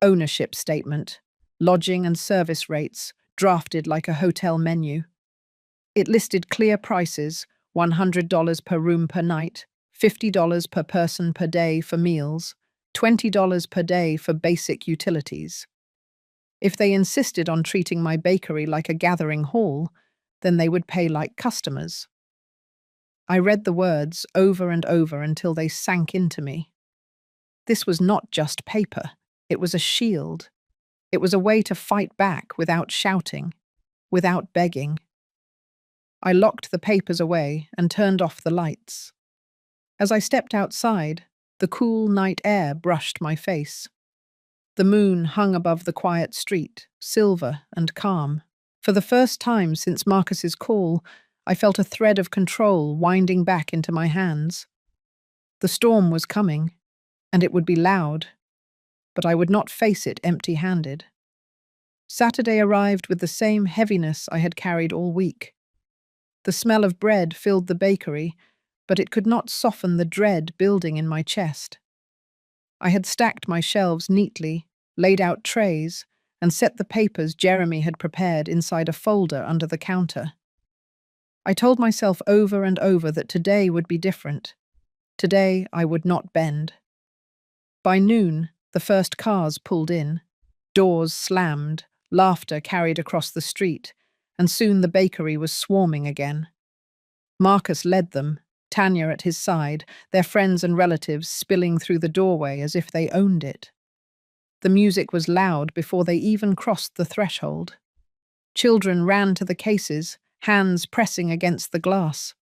Ownership statement, lodging and service rates, drafted like a hotel menu. It listed clear prices: $100 per room per night, $50 per person per day for meals, $20 per day for basic utilities. If they insisted on treating my bakery like a gathering hall, then they would pay like customers. I read the words over and over until they sank into me. This was not just paper. It was a shield. It was a way to fight back without shouting, without begging. I locked the papers away and turned off the lights. As I stepped outside, the cool night air brushed my face. The moon hung above the quiet street, silver and calm. For the first time since Marcus's call, I felt a thread of control winding back into my hands. The storm was coming, and it would be loud, but I would not face it empty-handed. Saturday arrived with the same heaviness I had carried all week. The smell of bread filled the bakery, but it could not soften the dread building in my chest. I had stacked my shelves neatly, laid out trays, and set the papers Jeremy had prepared inside a folder under the counter. I told myself over and over that today would be different. Today I would not bend. By noon, the first cars pulled in. Doors slammed, laughter carried across the street, and soon the bakery was swarming again. Marcus led them, Tanya at his side, their friends and relatives spilling through the doorway as if they owned it. The music was loud before they even crossed the threshold. Children ran to the cases, hands pressing against the glass.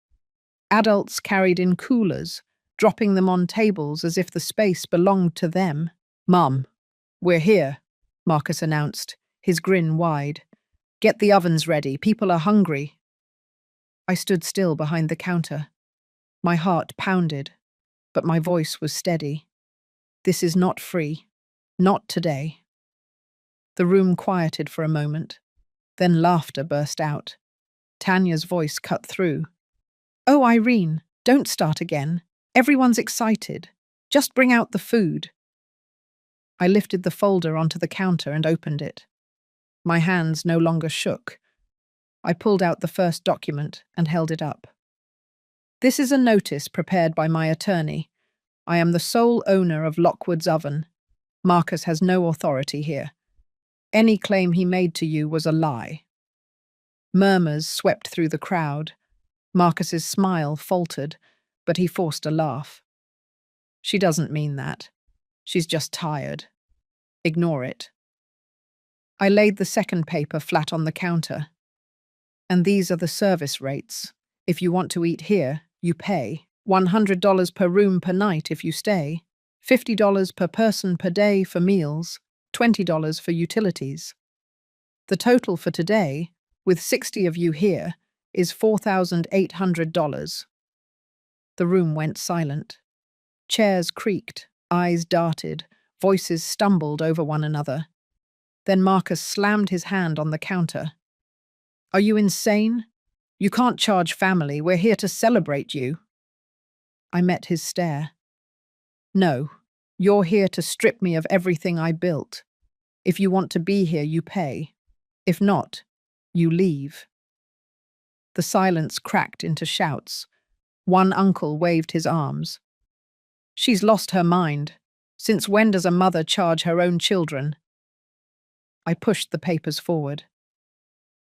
Adults carried in coolers, dropping them on tables as if the space belonged to them. "Mum, we're here," Marcus announced, his grin wide. "Get the ovens ready, people are hungry." I stood still behind the counter. My heart pounded, but my voice was steady. "This is not free. Not today." The room quieted for a moment. Then laughter burst out. Tanya's voice cut through. "Oh, Irene, don't start again. Everyone's excited. Just bring out the food." I lifted the folder onto the counter and opened it. My hands no longer shook. I pulled out the first document and held it up. "This is a notice prepared by my attorney. I am the sole owner of Lockwood's Oven. Marcus has no authority here. Any claim he made to you was a lie." Murmurs swept through the crowd. Marcus's smile faltered, but he forced a laugh. "She doesn't mean that. She's just tired. Ignore it." I laid the second paper flat on the counter. And these are the service rates. If you want to eat here, you pay. $100 per room per night if you stay. $50 per person per day for meals. $20 for utilities. The total for today, with 60 of you here, is $4,800. The room went silent. Chairs creaked, eyes darted, voices stumbled over one another. Then Marcus slammed his hand on the counter. Are you insane? You can't charge family. We're here to celebrate you. I met his stare. No, you're here to strip me of everything I built. If you want to be here, you pay. If not, you leave. The silence cracked into shouts. One uncle waved his arms. She's lost her mind. Since when does a mother charge her own children? I pushed the papers forward.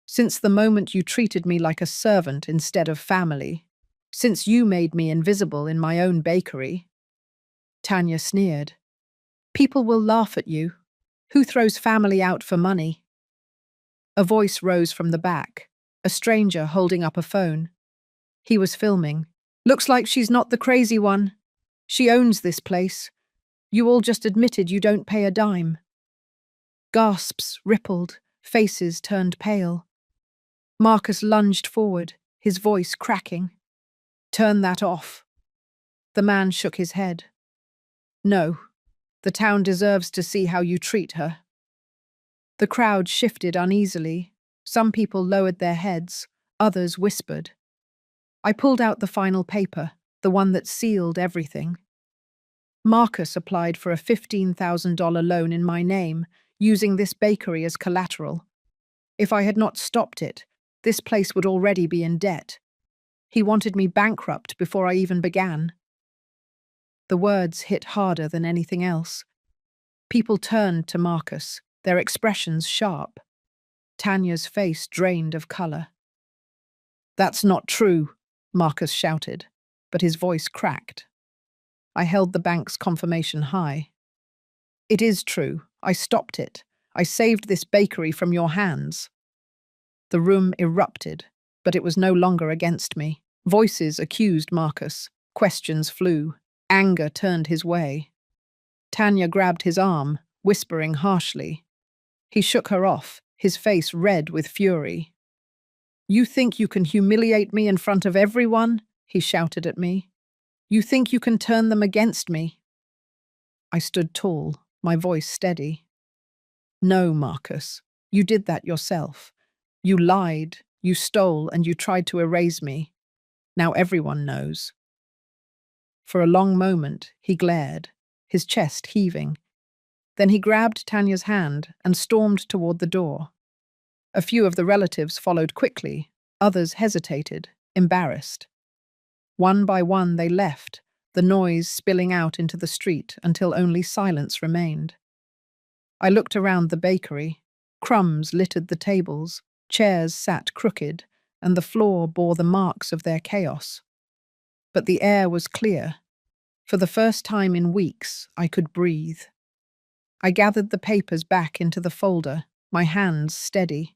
Since the moment you treated me like a servant instead of family. Since you made me invisible in my own bakery. Tanya sneered. People will laugh at you. Who throws family out for money? A voice rose from the back, a stranger holding up a phone. He was filming. Looks like she's not the crazy one. She owns this place. You all just admitted you don't pay a dime. Gasps rippled, faces turned pale. Marcus lunged forward, his voice cracking. Turn that off. The man shook his head. No, the town deserves to see how you treat her. The crowd shifted uneasily. Some people lowered their heads, others whispered. I pulled out the final paper, the one that sealed everything. Marcus applied for a $15,000 loan in my name, using this bakery as collateral. If I had not stopped it, this place would already be in debt. He wanted me bankrupt before I even began. The words hit harder than anything else. People turned to Marcus, their expressions sharp. Tanya's face drained of color. That's not true, Marcus shouted, but his voice cracked. I held the bank's confirmation high. It is true. I stopped it. I saved this bakery from your hands. The room erupted, but it was no longer against me. Voices accused Marcus. Questions flew. Anger turned his way. Tanya grabbed his arm, whispering harshly. He shook her off, his face red with fury. You think you can humiliate me in front of everyone? He shouted at me. You think you can turn them against me? I stood tall, my voice steady. No, Marcus, you did that yourself. You lied, you stole, and you tried to erase me. Now everyone knows. For a long moment, he glared, his chest heaving. Then he grabbed Tanya's hand and stormed toward the door. A few of the relatives followed quickly, others hesitated, embarrassed. One by one they left, the noise spilling out into the street until only silence remained. I looked around the bakery. Crumbs littered the tables, chairs sat crooked, and the floor bore the marks of their chaos. But the air was clear. For the first time in weeks, I could breathe. I gathered the papers back into the folder, my hands steady.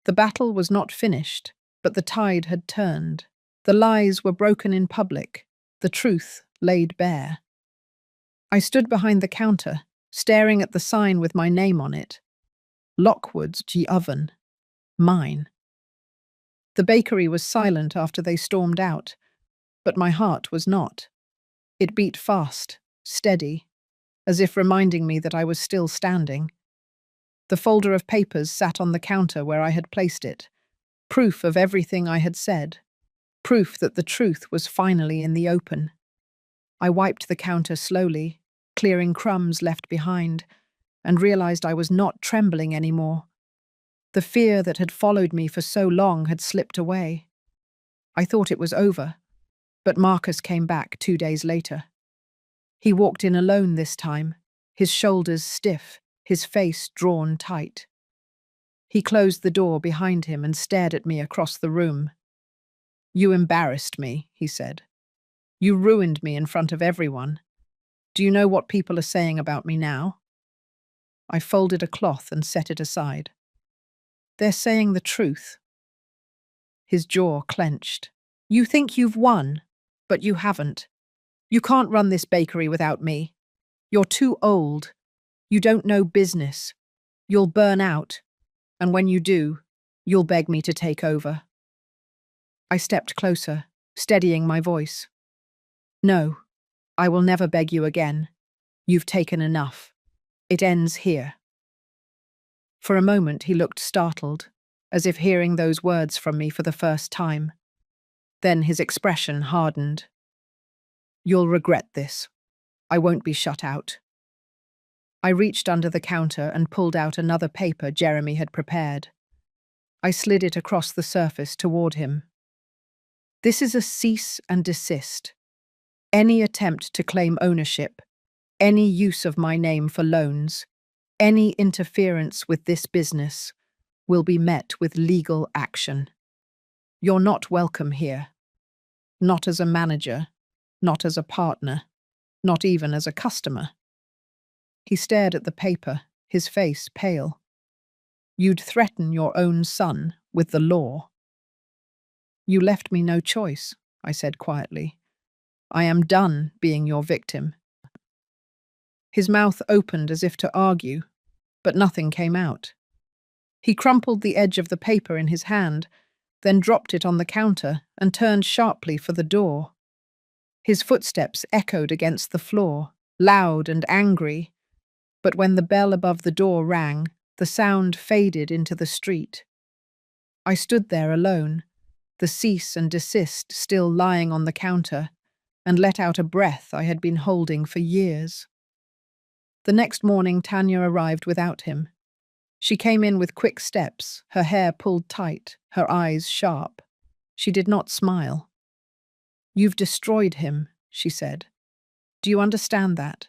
The battle was not finished, but the tide had turned. The lies were broken in public, the truth laid bare. I stood behind the counter, staring at the sign with my name on it. Lockwood's G Oven. Mine. The bakery was silent after they stormed out, but my heart was not. It beat fast, steady, as if reminding me that I was still standing. The folder of papers sat on the counter where I had placed it, proof of everything I had said, proof that the truth was finally in the open. I wiped the counter slowly, clearing crumbs left behind, and realized I was not trembling anymore. The fear that had followed me for so long had slipped away. I thought it was over, but Marcus came back 2 days later. He walked in alone this time, his shoulders stiff, his face drawn tight. He closed the door behind him and stared at me across the room. You embarrassed me, he said. You ruined me in front of everyone. Do you know what people are saying about me now? I folded a cloth and set it aside. They're saying the truth. His jaw clenched. You think you've won, but you haven't. You can't run this bakery without me. You're too old. You don't know business. You'll burn out, and when you do, you'll beg me to take over. I stepped closer, steadying my voice. No, I will never beg you again. You've taken enough. It ends here. For a moment he looked startled, as if hearing those words from me for the first time. Then his expression hardened. You'll regret this. I won't be shut out. I reached under the counter and pulled out another paper Jeremy had prepared. I slid it across the surface toward him. This is a cease and desist. Any attempt to claim ownership, any use of my name for loans, any interference with this business will be met with legal action. You're not welcome here. Not as a manager, not as a partner, not even as a customer. He stared at the paper, his face pale. You'd threaten your own son with the law. You left me no choice, I said quietly. I am done being your victim. His mouth opened as if to argue, but nothing came out. He crumpled the edge of the paper in his hand, then dropped it on the counter and turned sharply for the door. His footsteps echoed against the floor, loud and angry, but when the bell above the door rang, the sound faded into the street. I stood there alone, the cease and desist still lying on the counter, and let out a breath I had been holding for years. The next morning Tanya arrived without him. She came in with quick steps, her hair pulled tight, her eyes sharp. She did not smile. You've destroyed him, she said. Do you understand that?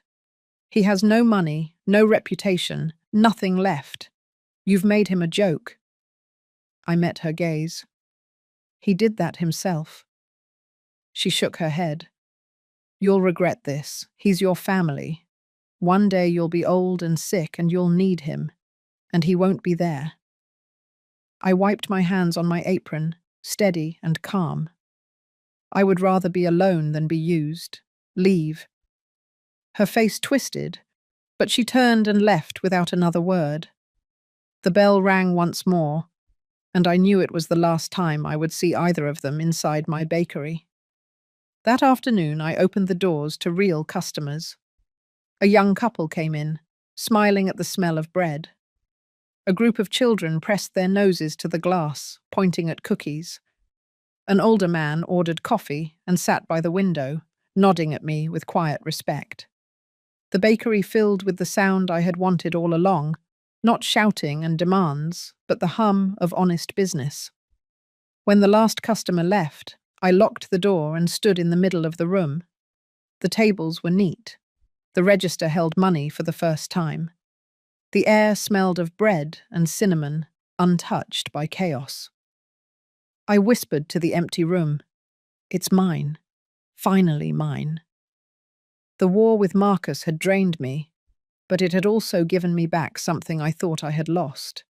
He has no money, no reputation, nothing left. You've made him a joke. I met her gaze. He did that himself. She shook her head. You'll regret this. He's your family. One day you'll be old and sick and you'll need him, and he won't be there. I wiped my hands on my apron, steady and calm. I would rather be alone than be used. Leave. Her face twisted, but she turned and left without another word. The bell rang once more, and I knew it was the last time I would see either of them inside my bakery. That afternoon I opened the doors to real customers. A young couple came in, smiling at the smell of bread. A group of children pressed their noses to the glass, pointing at cookies. An older man ordered coffee and sat by the window, nodding at me with quiet respect. The bakery filled with the sound I had wanted all along, not shouting and demands, but the hum of honest business. When the last customer left, I locked the door and stood in the middle of the room. The tables were neat. The register held money for the first time. The air smelled of bread and cinnamon, untouched by chaos. I whispered to the empty room, "It's mine. Finally mine." The war with Marcus had drained me, but it had also given me back something I thought I had lost.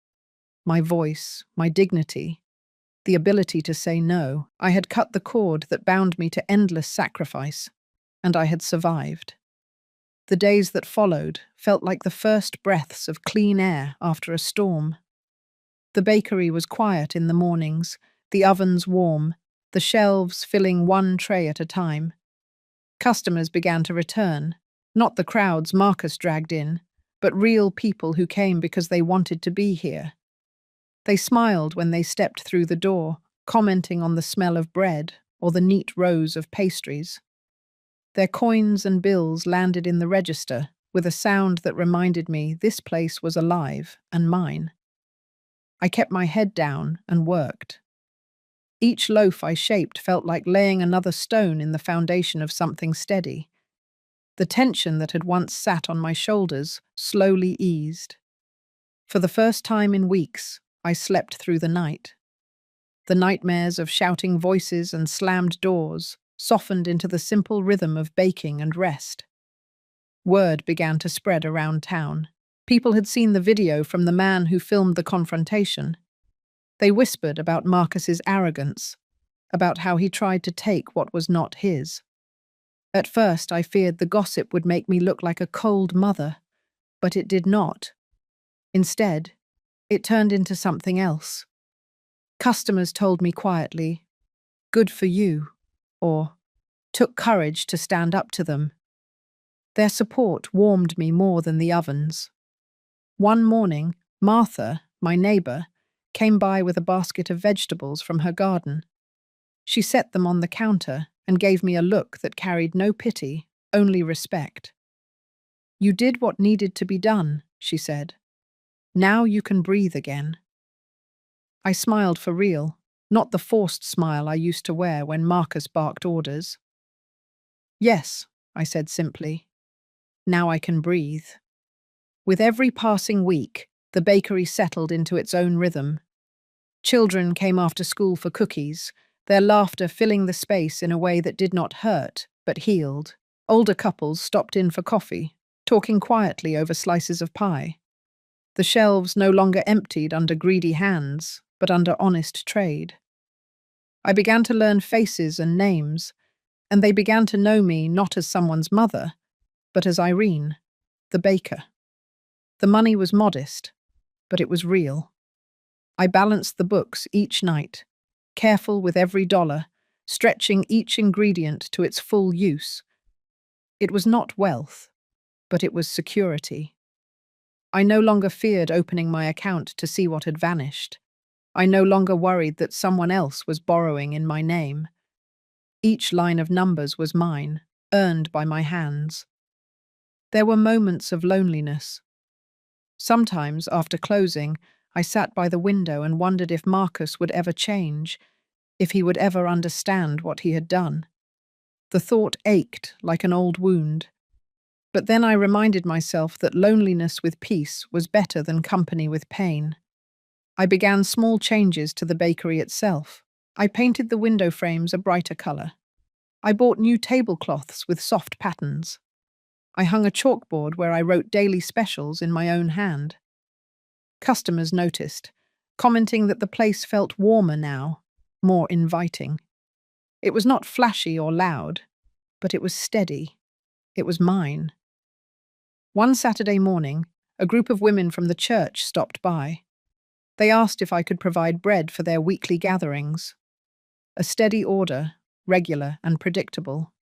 My voice, my dignity, the ability to say no. I had cut the cord that bound me to endless sacrifice, and I had survived. The days that followed felt like the first breaths of clean air after a storm. The bakery was quiet in the mornings, the ovens warm, the shelves filling one tray at a time. Customers began to return, not the crowds Marcus dragged in, but real people who came because they wanted to be here. They smiled when they stepped through the door, commenting on the smell of bread or the neat rows of pastries. Their coins and bills landed in the register with a sound that reminded me this place was alive and mine. I kept my head down and worked. Each loaf I shaped felt like laying another stone in the foundation of something steady. The tension that had once sat on my shoulders slowly eased. For the first time in weeks, I slept through the night. The nightmares of shouting voices and slammed doors softened into the simple rhythm of baking and rest. Word began to spread around town. People had seen the video from the man who filmed the confrontation. They whispered about Marcus's arrogance, about how he tried to take what was not his. At first, I feared the gossip would make me look like a cold mother, but it did not. Instead, it turned into something else. Customers told me quietly, "Good for you," or "Took courage to stand up to them." Their support warmed me more than the ovens. One morning, Martha, my neighbour, came by with a basket of vegetables from her garden. She set them on the counter and gave me a look that carried no pity, only respect. "You did what needed to be done," she said. "Now you can breathe again." I smiled for real, not the forced smile I used to wear when Marcus barked orders. "Yes," I said simply. "Now I can breathe." With every passing week, the bakery settled into its own rhythm. Children came after school for cookies, their laughter filling the space in a way that did not hurt, but healed. Older couples stopped in for coffee, talking quietly over slices of pie. The shelves no longer emptied under greedy hands, but under honest trade. I began to learn faces and names, and they began to know me not as someone's mother, but as Irene, the baker. The money was modest, but it was real. I balanced the books each night, careful with every dollar, stretching each ingredient to its full use. It was not wealth, but it was security. I no longer feared opening my account to see what had vanished. I no longer worried that someone else was borrowing in my name. Each line of numbers was mine, earned by my hands. There were moments of loneliness. Sometimes, after closing, I sat by the window and wondered if Marcus would ever change, if he would ever understand what he had done. The thought ached like an old wound. But then I reminded myself that loneliness with peace was better than company with pain. I began small changes to the bakery itself. I painted the window frames a brighter colour. I bought new tablecloths with soft patterns. I hung a chalkboard where I wrote daily specials in my own hand. Customers noticed, commenting that the place felt warmer now, more inviting. It was not flashy or loud, but it was steady. It was mine. One Saturday morning, a group of women from the church stopped by. They asked if I could provide bread for their weekly gatherings. A steady order, regular and predictable.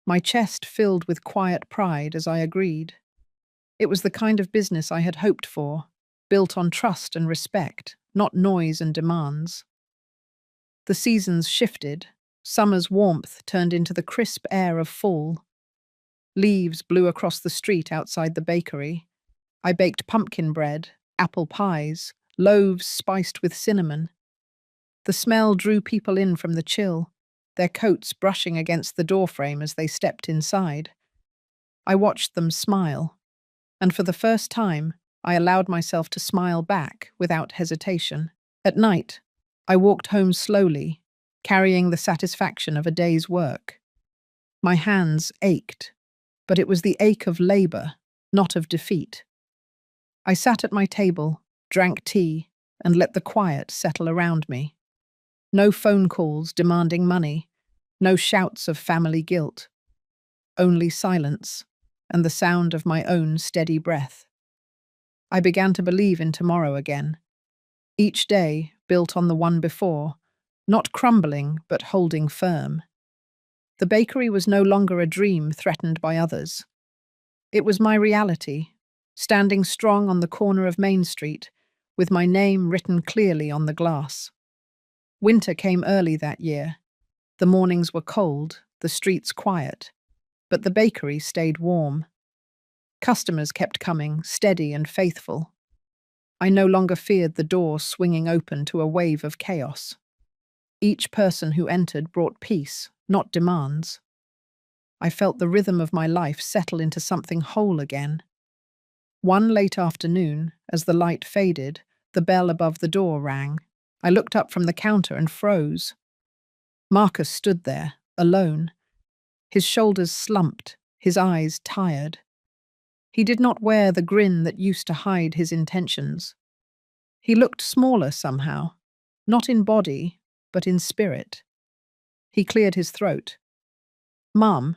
My chest filled with quiet pride as I agreed. It was the kind of business I had hoped for, built on trust and respect, not noise and demands. The seasons shifted. Summer's warmth turned into the crisp air of fall. Leaves blew across the street outside the bakery. I baked pumpkin bread, apple pies, loaves spiced with cinnamon. The smell drew people in from the chill, their coats brushing against the doorframe as they stepped inside. I watched them smile, and for the first time, I allowed myself to smile back without hesitation. At night, I walked home slowly, carrying the satisfaction of a day's work. My hands ached, but it was the ache of labour, not of defeat. I sat at my table, drank tea, and let the quiet settle around me. No phone calls demanding money, no shouts of family guilt. Only silence, and the sound of my own steady breath. I began to believe in tomorrow again. Each day, built on the one before, not crumbling but holding firm. The bakery was no longer a dream threatened by others. It was my reality, standing strong on the corner of Main Street, with my name written clearly on the glass. Winter came early that year. The mornings were cold, the streets quiet, but the bakery stayed warm. Customers kept coming, steady and faithful. I no longer feared the door swinging open to a wave of chaos. Each person who entered brought peace, not demands. I felt the rhythm of my life settle into something whole again. One late afternoon, as the light faded, the bell above the door rang. I looked up from the counter and froze. Marcus stood there, alone. His shoulders slumped, his eyes tired. He did not wear the grin that used to hide his intentions. He looked smaller somehow, not in body, but in spirit. He cleared his throat. "Mum,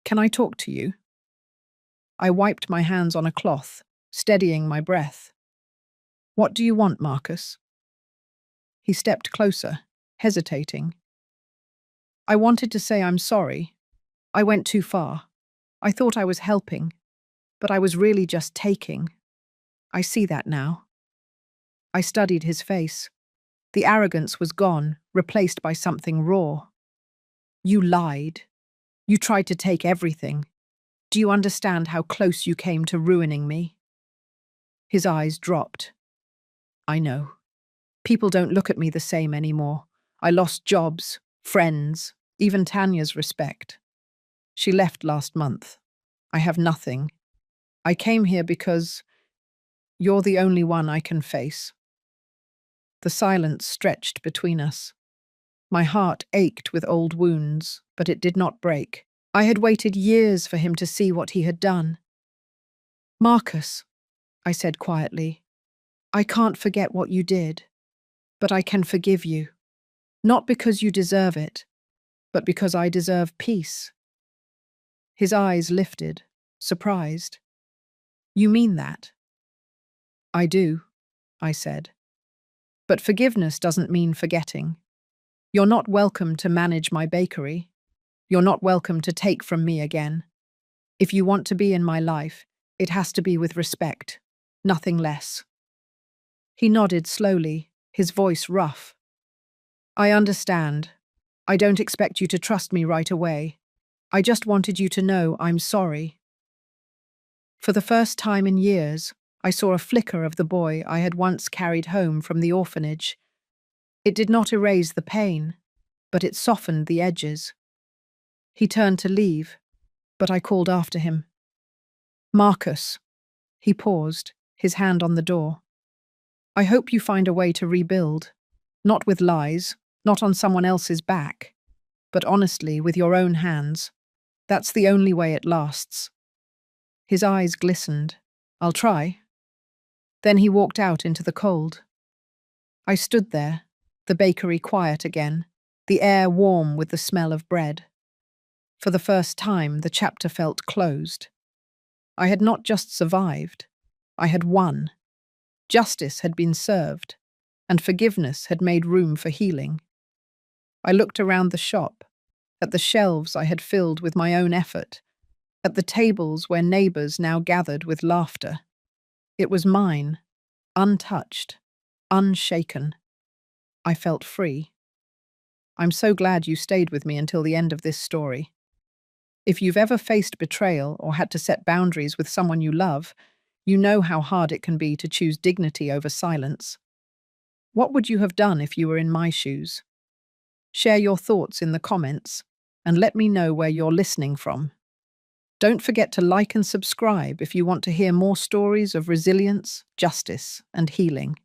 can I talk to you?" I wiped my hands on a cloth, steadying my breath. "What do you want, Marcus?" He stepped closer, hesitating. "I wanted to say I'm sorry. I went too far. I thought I was helping, but I was really just taking. I see that now." I studied his face. The arrogance was gone, replaced by something raw. "You lied. You tried to take everything. Do you understand how close you came to ruining me?" His eyes dropped. "I know. People don't look at me the same anymore. I lost jobs, friends, even Tanya's respect. She left last month. I have nothing. I came here because you're the only one I can face." The silence stretched between us. My heart ached with old wounds, but it did not break. I had waited years for him to see what he had done. "Marcus," I said quietly, "I can't forget what you did, but I can forgive you. Not because you deserve it, but because I deserve peace." His eyes lifted, surprised. "You mean that?" "I do," I said. "But forgiveness doesn't mean forgetting. You're not welcome to manage my bakery. You're not welcome to take from me again. If you want to be in my life, it has to be with respect, nothing less." He nodded slowly, his voice rough. "I understand. I don't expect you to trust me right away. I just wanted you to know I'm sorry." For the first time in years, I saw a flicker of the boy I had once carried home from the orphanage. It did not erase the pain, but it softened the edges. He turned to leave, but I called after him. "Marcus." He paused, his hand on the door. "I hope you find a way to rebuild. Not with lies, not on someone else's back, but honestly with your own hands. That's the only way it lasts." His eyes glistened. "I'll try." Then he walked out into the cold. I stood there, the bakery quiet again, the air warm with the smell of bread. For the first time, the chapter felt closed. I had not just survived, I had won. Justice had been served, and forgiveness had made room for healing. I looked around the shop, at the shelves I had filled with my own effort, at the tables where neighbours now gathered with laughter. It was mine, untouched, unshaken. I felt free. I'm so glad you stayed with me until the end of this story. If you've ever faced betrayal or had to set boundaries with someone you love, you know how hard it can be to choose dignity over silence. What would you have done if you were in my shoes? Share your thoughts in the comments and let me know where you're listening from. Don't forget to like and subscribe if you want to hear more stories of resilience, justice, and healing.